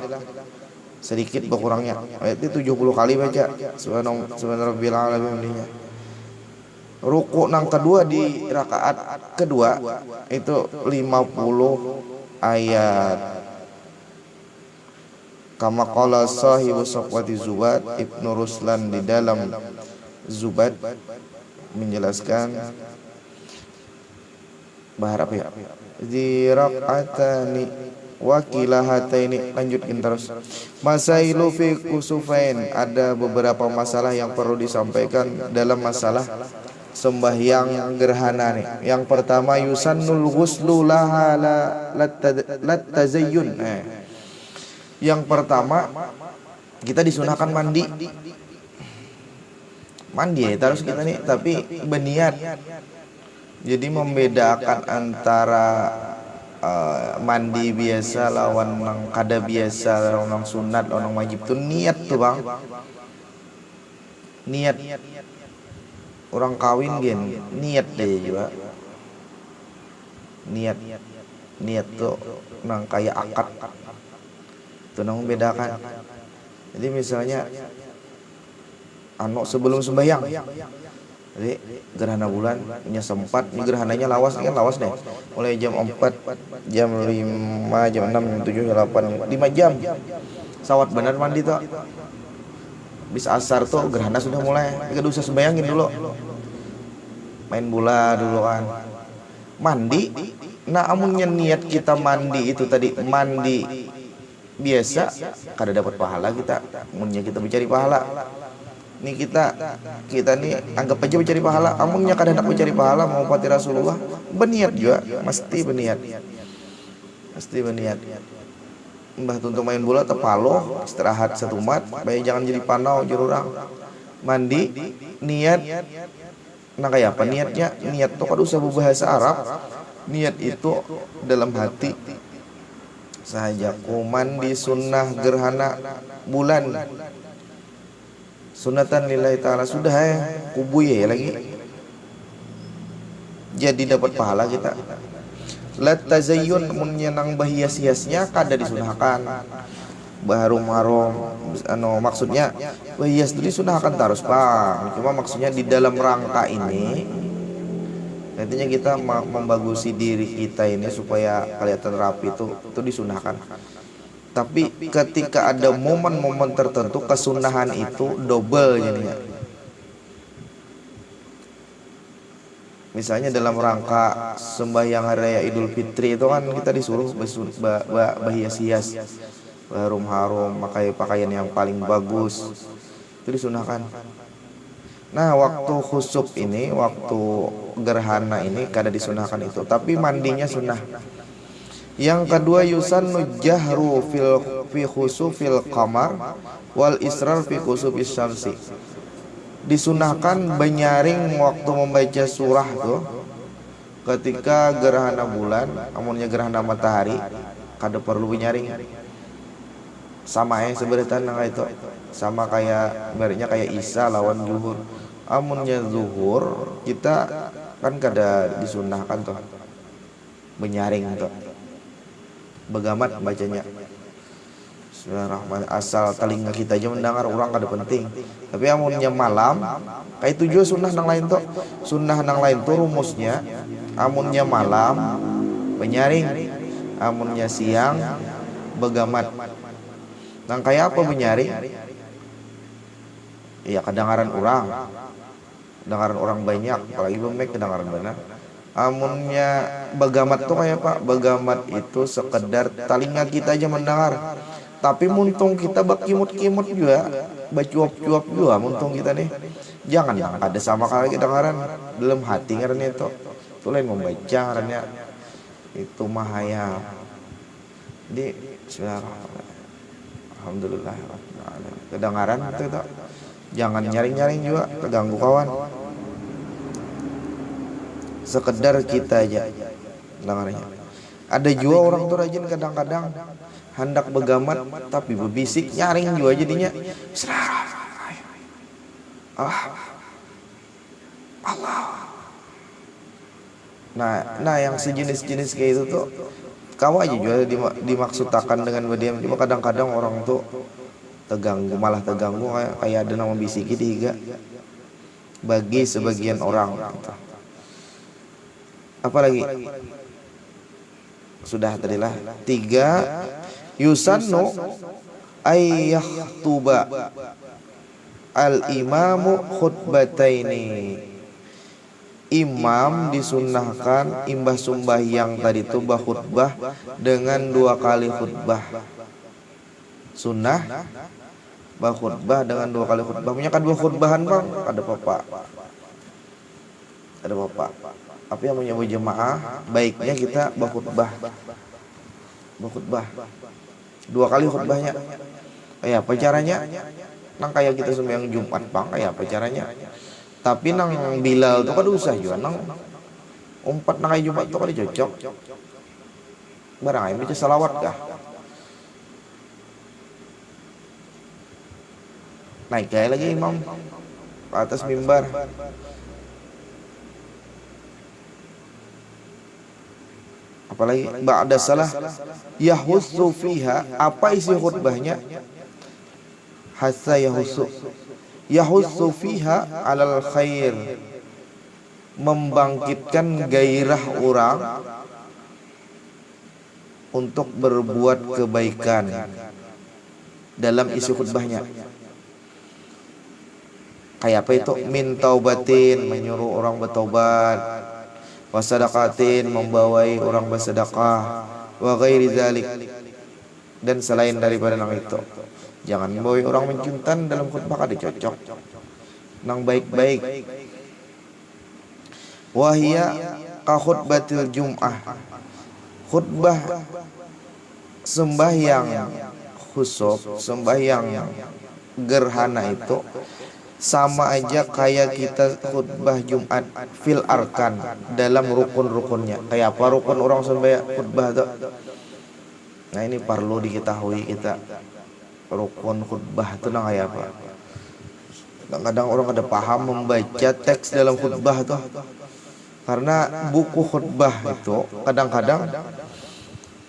A: sedikit berkurangnya. Itu 70 kali baca subhanarabbil a'la bihamdihi. Ruku nang kedua di rakaat kedua itu 50 ayat. Kama qala sahibu safwati Zubad, Ibnu Ruslan di dalam Zubad menjelaskan bahar apa ya? Di rakaatani wakilahataini, lanjutkan terus. Masailu fi kusufain, ada beberapa masalah yang perlu disampaikan dalam masalah sembahyang gerhana nih. Yang pertama yusannul ghuslu laha lat tazayyun. Yang pertama kita disunahkan mandi. Mandi ya terus kita nih, tapi berniat. Jadi membedakan antara mandi biasa lawan nang kada biasa, lawan nang sunat, lawan nang wajib tuh niat tuh bang. niat orang kawin gen niat deh juga, niat tuh nang kayak akad tuh nang membedakan. Jadi misalnya sebelum sembahyang, jadi gerhana bulan nya sempat, ini gerhananya lawas, ini kan lawas deh, mulai jam 4, jam 5, jam 6, jam 7, jam 8, 5 jam sawat benar mandi tuh. Bisa asar tuh gerhana sudah mulai, kita usah sembayangin dulu, main bola dulu kan, mandi. Nah amunnya niat kita mandi itu tadi mandi biasa, kada dapat pahala kita. Amunnya kita mencari pahala, nih kita nih anggap aja mencari pahala. Amunnya kada hendak mencari pahala, mau pati Rasulullah, berniat juga, mesti berniat, mbah untuk main bola tepalo istirahat satu mat, baik jangan jadi panau jururang. Mandi niat, nah kayak apa niatnya? Niat tuh kada usah berbahasa Arab, niat itu dalam hati saja. Ku mandi sunnah gerhana bulan, sunatan lillahi ta'ala, sudah ya kubuye lagi, jadi dapat pahala kita. La tazayyun menyenang bahias-hiasnya kada disunahkan. Baharum-harum maksudnya bahias itu disunahkan terus Bang. Cuma maksudnya di dalam rangka ini nantinya kita membagusi diri kita ini supaya kelihatan rapi itu disunahkan. Tapi ketika ada momen-momen tertentu kesunahan itu double jadinya. Misalnya dalam rangka sembahyang hari raya Idul Fitri itu kan kita disuruh berhias-hias, harum-harum, pakai pakaian yang paling bagus, itu disunahkan. Nah waktu khusuf ini, waktu gerhana ini kada disunahkan itu, tapi mandinya sunnah. Yang kedua yusannu jahru fi khusufil qamar wal israr fi khusufis syamsi. Disunahkan benyaring waktu membaca surah tuh ketika gerhana bulan, amunnya gerhana matahari kada perlu benyaring. Sama sebenarnya nang itu sama kayak mereknya kayak Isya lawan zuhur. Amunnya zuhur kita kan kada disunahkan tuh benyaring tuh, begamat bacanya. Bismillahirrahmanirrahim, asal telinga kita aja mendengar, orang kada penting. Tapi amunnya malam kayak itu juga sunnah nang lain tuh, rumusnya amunnya malam benyaring, amunnya siang begamat. Nang kayak apa benyaring? Iya kedengaran orang banyak, apalagi bemek kedengaran benar. Amunnya begamat tuh kayak apa? Begamat itu sekedar telinga kita aja mendengar. Tapi muntung kita bakimut-kimut juga, bacuap-cuap juga muntung kita nih. Jangan ada sama kali kedengaran dalam hati ngarannya itu. Itu lain membaca ngarannya. Itu mahaya. Di alhamdulillah kedengaran itu. Jangan nyaring-nyaring juga, terganggu kawan. Sekedar kita aja dengarnya. Ada juga orang tuh rajin kadang-kadang hendak begamat tapi berbisik nyaring juga jadinya. Allah. Nah yang sejenis-jenis kayak itu tuh kau aja juga dimaksudkan dengan berdiam. Cuma kadang-kadang orang tuh malah terganggu kayak ada nama bisik gitu bagi sebagian orang gitu. Apalagi sudah tadilah 3 yusannu ayyahtuba al-imamu khutbataini. Imam disunnahkan imbah sembahyang tadi itu khutbah dengan 2 kali khutbah. Sunnah khutbah dengan 2 kali khutbah. Punya kan 2 khutbahan Bang, ada apa? Apa yang punya jemaah baiknya kita khutbah 2 kali khutbahnya. Kayak apa caranya? Nang kayak kita sembahyang Jumat Bang, kayak apa caranya? Tapi nang Bilal tuh kan usah juga nang umpat nang kayak Jumat tuh kan cocok. Barang aja baca salawat kah? Naik kayak lagi imam atas mimbar. Apalagi ba'da salah yahussu fiha, apa isi khutbahnya? Hasa yahussu fiha alal khair, membangkitkan gairah orang untuk berbuat kebaikan dalam isi khutbahnya. Kayak apa itu? Min taubatin, menyuruh orang bertobat, wasadaqatin, membawai orang bersedekah, wa ghairi zalik, dan selain daripada nang itu. Jangan membawai orang mencintan dalam khutbah, kada cocok. Nang baik-baik. Wahia ka khutbatil jum'ah, khutbah sembahyang khusuf, sembahyang gerhana itu sama aja kayak kita khutbah Jumat fil arkan, dalam rukun-rukunnya. Kayak apa rukun orang sembahyang khutbah itu? Nah ini perlu diketahui kita, rukun khutbah itu nah kayak apa. Kadang-kadang orang ada paham membaca teks dalam khutbah itu, karena buku khutbah itu kadang-kadang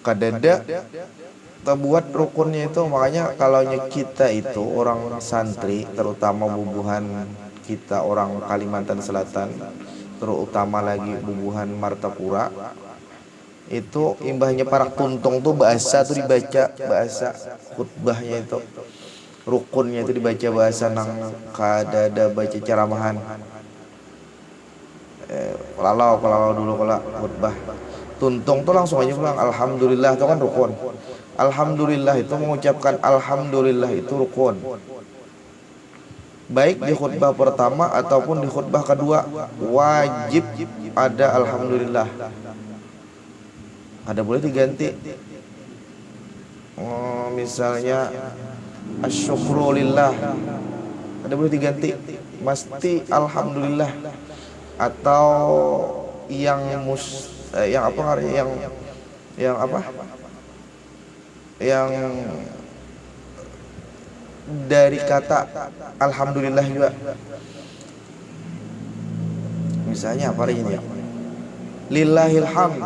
A: kadada buat rukunnya itu. Makanya kalau kita itu orang santri, terutama bubuhan kita orang Kalimantan Selatan, terutama lagi bubuhan Martapura, itu imbahnya parak tuntung tuh bahasa tuh dibaca, bahasa khutbahnya itu, rukunnya itu dibaca bahasa nang kadada baca ceramahan. Kalau dulu kalau khutbah tuntung tuh langsung aja bilang alhamdulillah, itu kan rukun. Alhamdulillah itu mengucapkan alhamdulillah itu rukun. Baik di khutbah pertama ataupun di khutbah kedua wajib ada alhamdulillah. Ada boleh diganti. Misalnya asyukrulillah, ada boleh diganti. Mesti alhamdulillah. Atau yang dari kata alhamdulillah juga. Misalnya apa ini ya? Lillahil hamd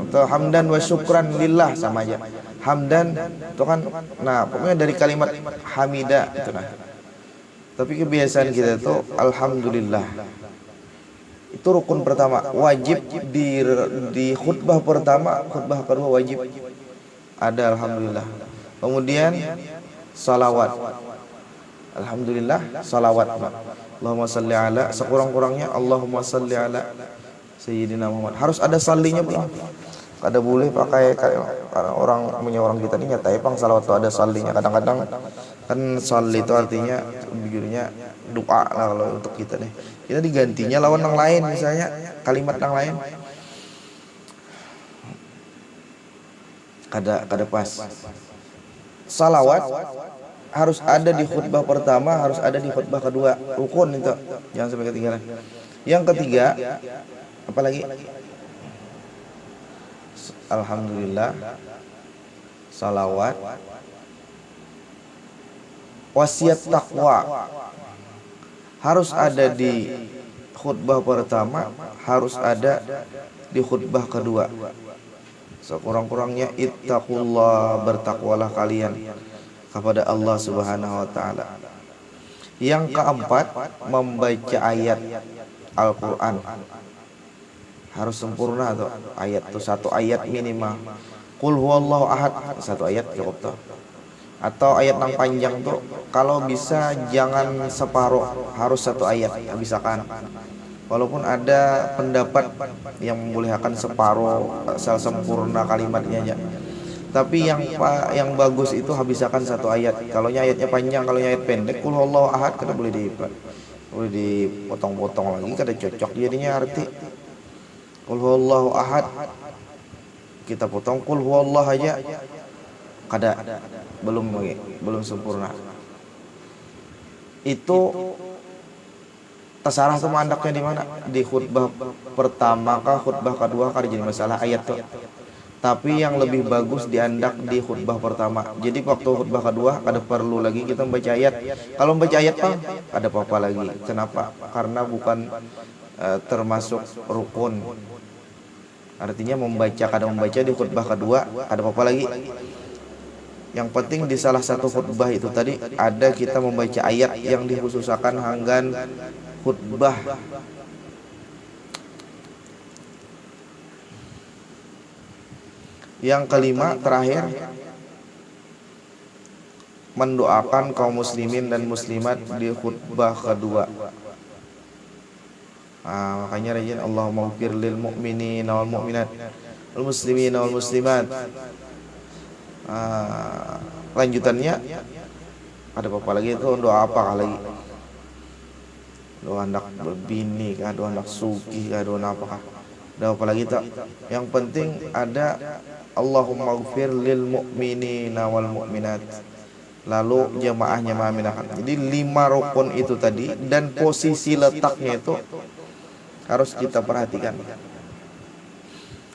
A: atau hamdan wa syukran lillah, sama aja. Hamdan itu kan, nah pokoknya dari kalimat hamida itu nah. Tapi kebiasaan kita itu alhamdulillah. Itu rukun pertama, wajib di khutbah pertama, khutbah kedua wajib ada alhamdulillah. Kemudian salawat, alhamdulillah salawat. Allahumma salli ala, sekurang-kurangnya Allahumma salli ala Sayyidina Muhammad. Harus ada sallinya belum? Kada boleh pakai orang punya orang kita ini nyata pang salawat itu ada sallinya. Kadang-kadang kan salli itu artinya jujurnya doa lah kalau untuk kita nih. Kita digantinya lawan yang lain, misalnya kalimat yang lain. Kada pas. Salawat harus ada di khutbah pertama, harus ada di khutbah kedua. Rukun itu, jangan sampai ketinggalan. Yang ketiga, apalagi? Alhamdulillah, salawat, wasiat takwa harus ada di khutbah pertama, harus ada di khutbah kedua. Sekurang-kurangnya ittaqullah, bertakwalah kalian kepada Allah Subhanahu wa taala. Yang keempat, membaca ayat Al-Qur'an. Harus sempurna tuh ayat tuh, satu ayat minimal. Qul huwallahu ahad, satu ayat cukup tuh. Atau ayat yang panjang tuh kalau bisa jangan separuh, harus satu ayat misalkan. Walaupun ada pendapat yang membolehkan separuh asal sempurna kalimatnya aja. Tapi yang bagus itu habiskan satu ayat. Kalau ayatnya panjang, kalau ayat pendek, qul huwallahu ahad kada boleh dipotong-potong lagi, kada cocok jadinya arti. Qul huwallahu ahad kita potong qul huwallahu aja, kada, belum sempurna. Itu terserah tuh mandaknya di mana, di khutbah pertama kah khutbah kedua kah, jadi masalah ayat tuh. Tapi yang lebih bagus diandak di khutbah pertama. Jadi waktu khutbah kedua ada perlu lagi kita membaca ayat. Kalau membaca ayat Pak, ada apa-apa lagi. Kenapa? Karena bukan termasuk rukun. Artinya membaca, kadang membaca di khutbah kedua ada apa-apa lagi. Yang penting di salah satu khutbah itu tadi ada kita membaca ayat yang dikhususkan hanggan khutbah. Yang kelima terakhir, mendoakan kaum muslimin dan muslimat di khutbah kedua. Makanya rajin Allahumma ighfir lil mu'minina wal mu'minat wal muslimina wal muslimat. Lanjutannya ada apa lagi itu, doa apa lagi? Doa anak berbini kah, doa anak suki kah, doa apa kah? Ada apa lagi tak? Yang penting ada Allahumma ighfir lil mu'minina wal mu'minat. Lalu jamaahnya mengaminkan. Jadi 5 rukun itu tadi dan posisi letaknya itu harus kita perhatikan.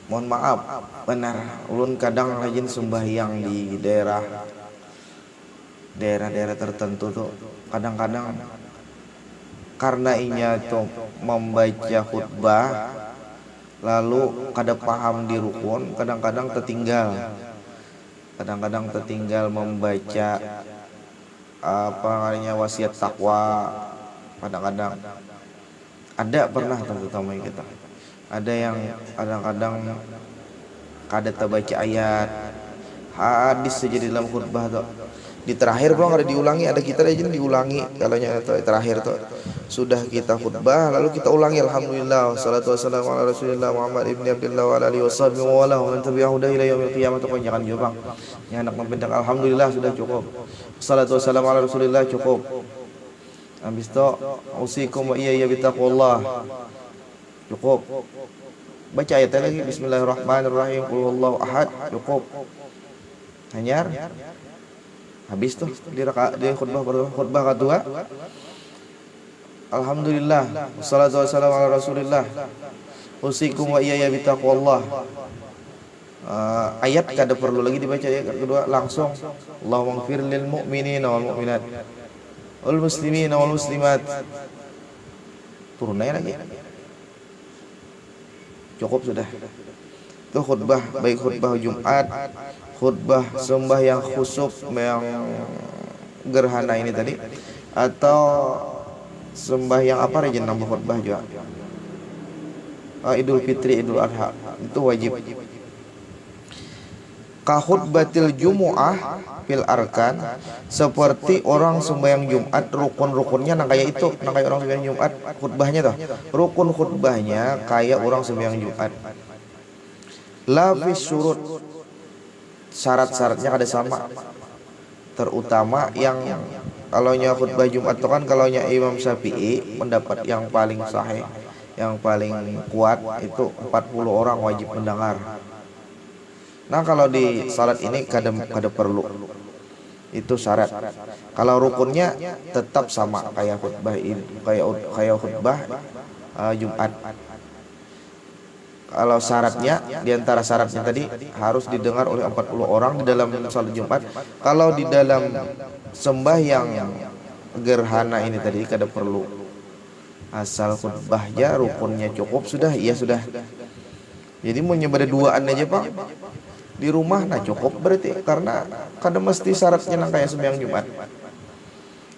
A: Mohon maaf, benar ulun kadang rajin sembahyang di daerah tertentu tuh kadang-kadang karena inya tuh membaca khutbah lalu kada paham di rukun, kadang-kadang tertinggal membaca apa namanya wasiat takwa. Kadang-kadang ada pernah terutama kita ada yang kadang-kadang kada terbaca ayat hadis saja di dalam khutbah tuh. Di terakhir bro ada diulangi, ada kita aja diulangi. Kalau yang terakhir tuh sudah kita khutbah lalu kita ulangi alhamdulillah wassalatu wassalamu ala rasulillah Muhammad ibni Abdullah wa alihi washabbihi wa ala man tabi'ahu ila yaumil qiyamah. Pokoknya jangan jauh bang. Yang anak membentak alhamdulillah sudah cukup. Wassalatu wassalamu ala rasulillah cukup. Habis itu usikum wa iyya bitaqwallah cukup. Baca ayatnya lagi bismillahirrahmanirrahim qul huwallahu ahad cukup. Hanyar habis tuh di khutbah kedua alhamdulillah wassalatu wassalamu ala rasulillah usikum wa iyya bitaqwallah. Ayat kada perlu lagi dibaca, ayat kedua langsung Allahumma ighfir lil mu'minina wal mu'minat wal muslimina wal muslimat. Turunnya lagi cukup sudah. Itu khutbah, baik khutbah Jumat, khutbah sembahyang khusuf yang gerhana ini tadi, atau sembahyang apa aja nambah khutbah juga. Idul Fitri, Idul Adha itu wajib. Ka khutbatil jumu'ah fil arkan, seperti orang sembahyang Jumat rukun-rukunnya nang kayak itu, nang kayak orang sembahyang Jumat khutbahnya tuh. Rukun khutbahnya kayak orang sembahyang Jumat. La fi syurut, syarat-syaratnya kada sama. Terutama yang kalau nya khutbah Jumat itu kan kalau nya Imam Syafi'i pendapat yang paling sahih, yang paling kuat itu 40 orang wajib mendengar. Nah kalau di salat ini kada perlu. Itu syarat. Kalau rukunnya tetap sama kayak khutbah ini, kayak khutbah Jumat. Kalau syaratnya, diantara syaratnya tadi harus didengar oleh 40 orang di dalam salat Jumat. Kalau di dalam sembahyang gerhana ini tadi kada perlu. Asal khutbahnya rukunnya cukup sudah, iya sudah. Jadi mau nyebar duaan aja Pak di rumah, nah cukup berarti, karena kada mesti syaratnya nang kayak sembahyang Jumat.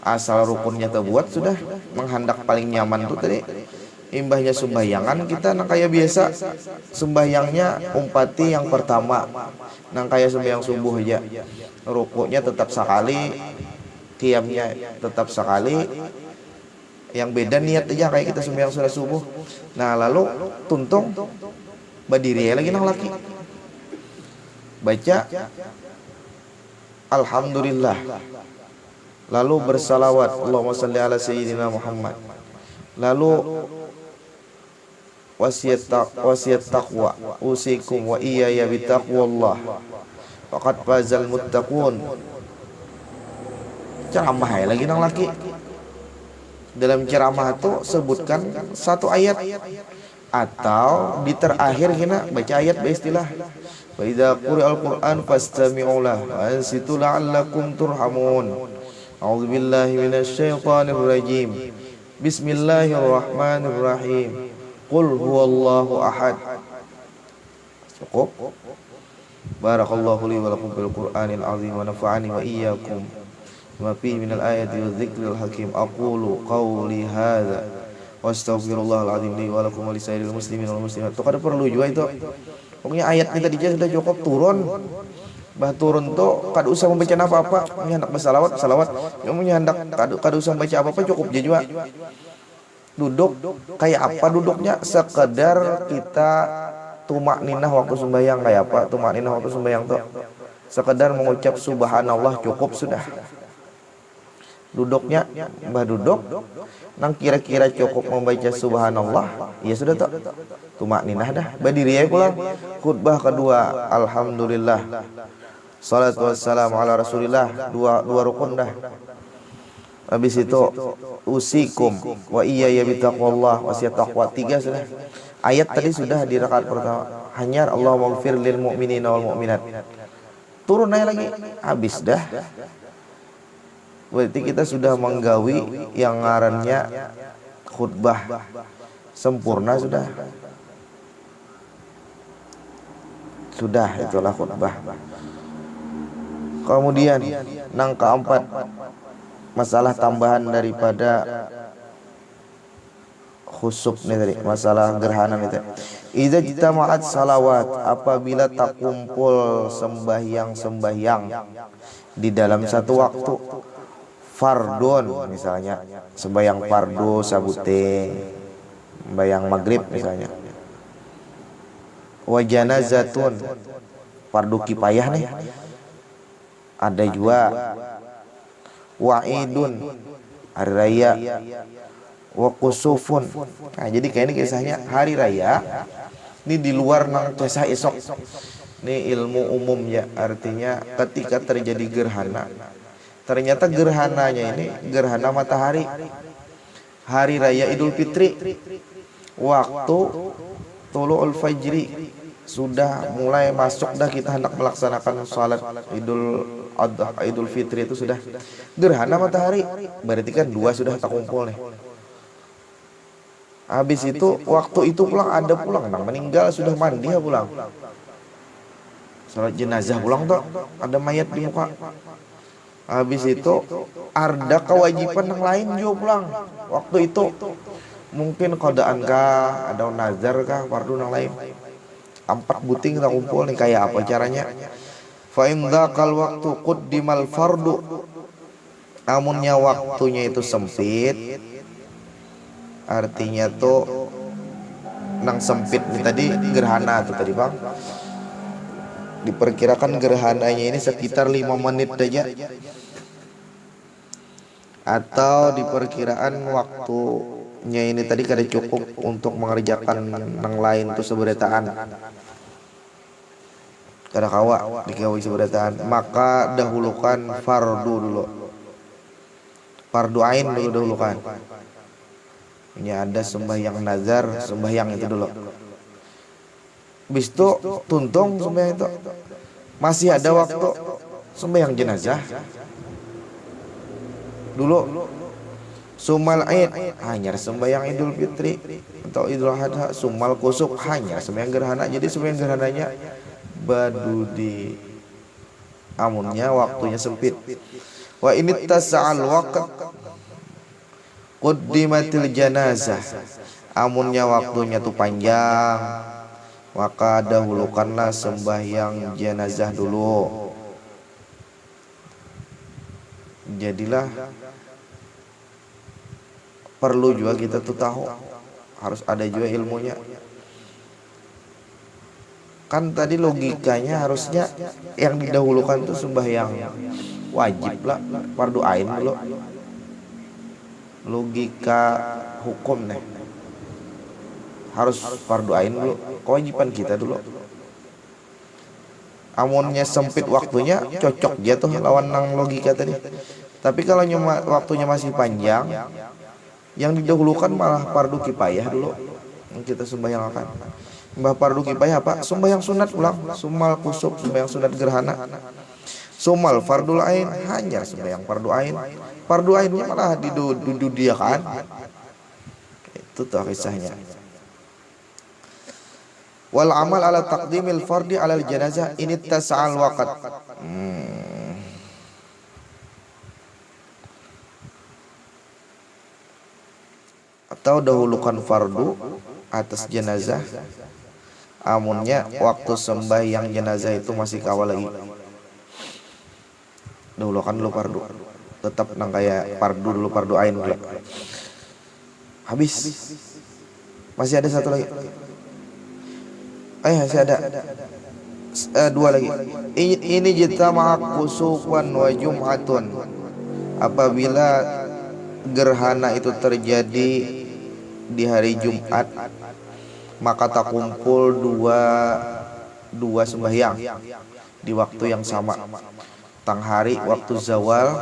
A: Asal rukunnya terbuat sudah, menghendak paling nyaman tuh tadi. Imbahnya sembahyangan kita nang kayak biasa sembahyangnya umpati yang pertama nang kayak sembahyang subuh aja, rukuknya tetap sekali, qiyamnya tetap sekali, yang beda niat aja kayak kita sembahyang salat subuh. Nah lalu tuntung berdiri lagi nang laki baca alhamdulillah, lalu bersalawat Allahumma shalli ala sayyidina Muhammad, lalu wasiat taqwa usikum wa iyaya bitaqwallah faqad fazal muttaqun. Ceramah lagi nang laki. Dalam ceramah itu sebutkan satu ayat atau di terakhir kita baca ayat beristilah Wa idza quri'al Qur'an fastami'u lahu wa ansitu la'allakum turhamun. A'udzu billahi minasy syaithanir rajim. Bismillahirrahmanirrahim. Qul huwallahu ahad. Cukup. Barakallahu li wa lakum bil Qur'anil azim wa nafa'ani wa iyyakum ma fihi minal ayati wa dzikril hakim. Aqulu qawli hadza wa astaghfirullahal azim li wa lakum wa lisairil muslimin wal muslimat. Itu kada perlu juga itu. Pokoknya ayatnya tadi aja sudah cukup turun. Bah turun tuh kada usah membaca apa-apa. Punya hendak bersalawat, salawat. Yang punya hendak kada usah baca apa-apa, cukup aja juga. Duduk kayak apa duduknya? Sekedar kita tumak ninah waktu sembahyang kayak apa? Tumak ninah waktu sembahyang tuh sekedar mengucap subhanallah cukup sudah. Duduknya bah duduk nang kira-kira cukup membaca subhanallah, ya sudah tuh tumak ninah dah. Berdiri ya pulang. Khutbah kedua, alhamdulillah. Salatu wassalamu ala rasulillah. Dua rukun dah. Habis itu usikum wa iyaya bitaqwallah, wasiat taqwa 3 sudah. Ayat tadi sudah di rakaat pertama. Hanyar Allahumma ighfir lil mu'minina wal mu'minat. Turun aja lagi, habis dah. Berarti kita sudah menggawi yang ngarannya khutbah sempurna sudah. Sudah itulah khutbah. Kemudian nang keempat, masalah tambahan daripada khusuf nih tadi, masalah gerhana nih tadi. Idza jitama'at salawat, apabila tak kumpul sembahyang di dalam satu waktu. Fardun misalnya, sembahyang fardu sabute, sembahyang maghrib misalnya. Wa janazatun, fardu kifayah nih. Ada juga wa'idun, hari raya. Wa kusufun. Nah, jadi kayak ini kisahnya hari raya. Ini di luar nang kisah esok. Ini ilmu umum ya, artinya ketika terjadi gerhana. Ternyata gerhananya ini gerhana matahari. Hari raya Idul Fitri. Waktu tulu'ul fajri sudah mulai masuk dah, kita hendak melaksanakan salat Idul Fitri itu sudah gerhana matahari. Berarti kan 2 sudah tak kumpul nih. Habis itu waktu itu pulang ada pulang nang meninggal sudah mandi ya pulang. Salat jenazah pulang tuh ada mayat di muka. Habis itu ada kewajiban yang lain juga pulang. Waktu itu mungkin qadaan kah, ada nazar kah, fardu yang lain. 4 buting kita kumpul nih, kayak apa caranya? Fa in dzaqal waqtu quddimal fardu. Namunnya waktunya itu sempit. Artinya tuh nang sempit nih tadi gerhana tuh tadi Bang. Diperkirakan gerhananya ini sekitar 5 menit saja. Atau diperkiraan waktunya ini tadi kada cukup untuk mengerjakan yang lain itu seberataan. Kada kawa dikawi seberataan, maka dahulukan fardu dulu. Fardu ain dulu dahulukan. Ini ada sembahyang nazar, sembahyang itu dulu. Habis itu tuntung sembahyang itu. Masih ada waktu sembahyang jenazah dulu. Sumal Aid hanya sembahyang Idul Fitri atau Idul Adha. Sumal kusuk hanya sembahyang gerhana. Jadi sembahyang gerhananya badudi, amunnya waktunya sempit. Wa ini tas'al waqt quddimatil janazah, amunnya waktunya tuh panjang, maka dahulukanlah sembahyang jenazah dulu. Jadilah perlu juga kita tuh tahu, harus ada juga ilmunya. Kan tadi logikanya harusnya yang didahulukan tuh sembahyang wajib lah, fardu ain dulu. Logika hukum nih, harus fardu ain dulu, kewajiban kita dulu. Amunnya sempit waktunya cocok jatuh lawan nang logika tadi. Tapi kalau waktunya masih panjang, yang didahulukan malah fardu kifayah dulu yang kita sembahyangkan. Mbah fardu kifayah apa? Sembahyang sunat ulang, sumal kusuf, sembahyang sunat gerhana. Sumal fardul ain, hanya sembahyang fardu ain. Fardu ainnya malah didudiakan. Itu tuh kisahnya. Wal amal ala taqdimil fardi ala janazah ini tas'al waqt. Atau dahulukan fardu atas jenazah, amunnya waktu sembahyang jenazah itu masih kawal lagi. Dahulukan dulu fardu, tetap nang kayak fardu dulu, fardu ain dulu. Habis. Masih ada satu lagi. Masih ada dua lagi. Ini jitama'a kusufan wa jum'atun. Apabila gerhana itu terjadi di hari Jumat, maka tak kumpul dua sembahyang di waktu yang sama. Tang hari waktu zawal,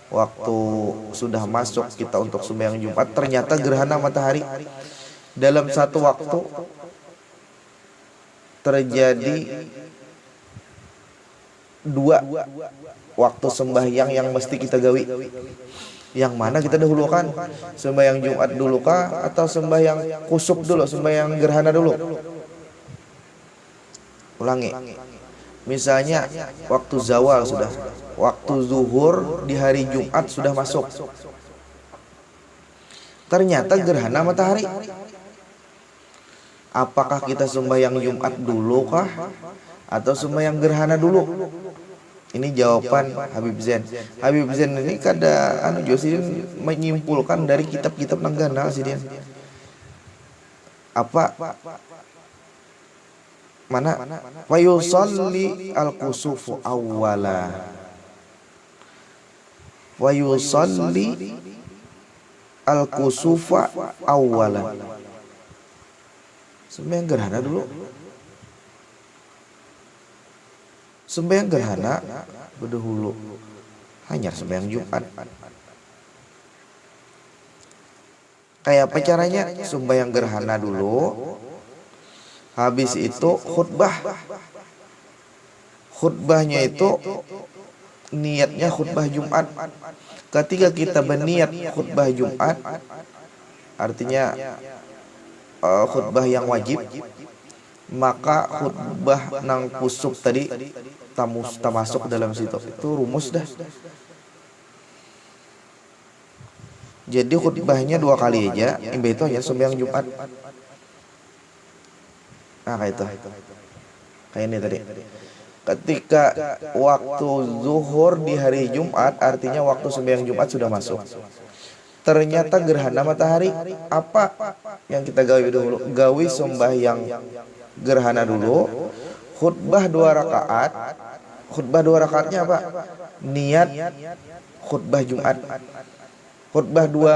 A: waktu sudah masuk kita untuk sembahyang Jumat, ternyata gerhana matahari dalam satu waktu terjadi dua waktu sembahyang yang mesti kita gawi. Yang mana kita dahulukan? Sembahyang Jumat dulu kah atau sembahyang kusuf dulu, sembahyang gerhana dulu? Ulangi. Misalnya waktu zawal sudah, waktu zuhur di hari Jumat sudah masuk. Ternyata gerhana matahari. Apakah kita sembahyang Jumat dulu kah atau sembahyang gerhana dulu? Ini jawaban Habib Zain. Habib Zain ini kada Josidin menyimpulkan dari kitab-kitab nanggana sidin. Apa? Mana? Wa yusalli al-kusufu awwala. Wa yusalli al-kusufa awwala. Sembahyang gerhana dulu. Sembahyang gerhana berdahulu, hanya sembahyang Jumat. Kayak apa caranya? Sembahyang gerhana dulu, habis itu khutbah. Khutbahnya itu niatnya khutbah Jumat. Ketika kita berniat khutbah Jumat, artinya khutbah yang wajib, maka khutbah nang kusuk tadi tak masuk dalam situ. Itu rumus dah. Jadi khutbahnya 2 kali aja, itu hanya sembahyang Jumat. Nah kayak itu. Kayak ini tadi. Ketika waktu zuhur di hari Jumat, artinya waktu sembahyang Jumat sudah masuk. Ternyata gerhana matahari, apa yang kita gawi dulu? Gawi sembahyang gerhana dulu, khutbah 2 rakaat. Khutbah 2 rakaatnya apa? Niat khutbah Jumat. Khutbah 2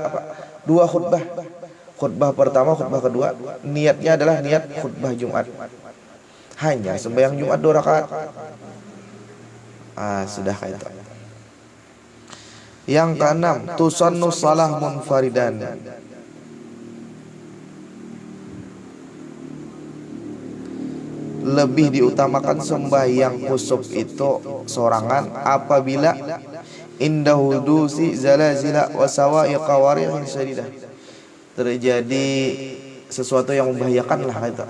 A: apa? 2 khutbah. Khutbah pertama, khutbah kedua, niatnya adalah niat khutbah Jumat. Hanya sembahyang Jumat 2 rakaat. Sudah kayak itu. Yang keenam, tusannu salah munfaridan. Lebih diutamakan sembahyang kusuf itu sorangan apabila indahu dusi zalazila wa sawa'iqa warihin syadidah. Terjadi sesuatu yang membahayakan lah itu.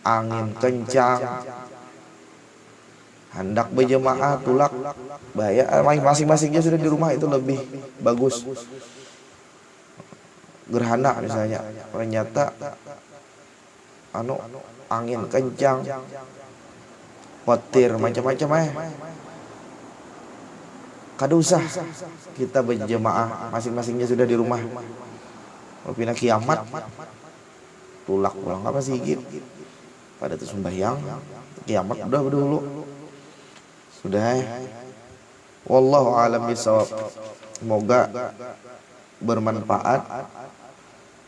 A: Angin kencang, hendak berjemaah tulak, bahaya. Masing-masingnya sudah di rumah itu lebih bagus. Gerhana misalnya, ternyata angin kencang, petir macam-macam kada usah kita berjemaah, masing-masingnya sudah di rumah. Pindah kiamat, tulak pulang apa sih gitu. Pada itu sembahyang, kiamat udah dulu. Sudah. Wallahu a'lam bishawab. Semoga bermanfaat,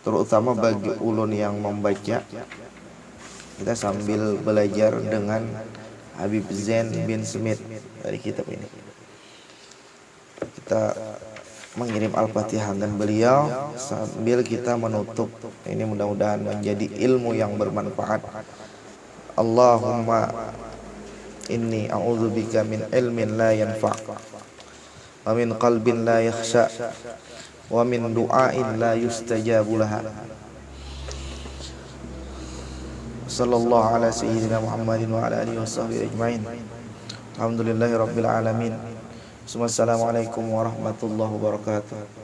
A: terutama bagi ulun yang membaca. Kita sambil belajar dengan Habib Zain bin Smith dari kitab ini. Kita mengirim Al-Fatihah dan beliau sambil kita menutup. Ini mudah-mudahan menjadi ilmu yang bermanfaat. Allahumma inni a'udzubika min ilmin la yanfa' wa min qalbin la yakhsha wa min du'ain la yustajabu laha. Sallallahu ala sayyidina Muhammadin wa ala alihi washabbihi ajmain. Alhamdulillahi rabbil alamin. Wassalamualaikum warahmatullahi wabarakatuh.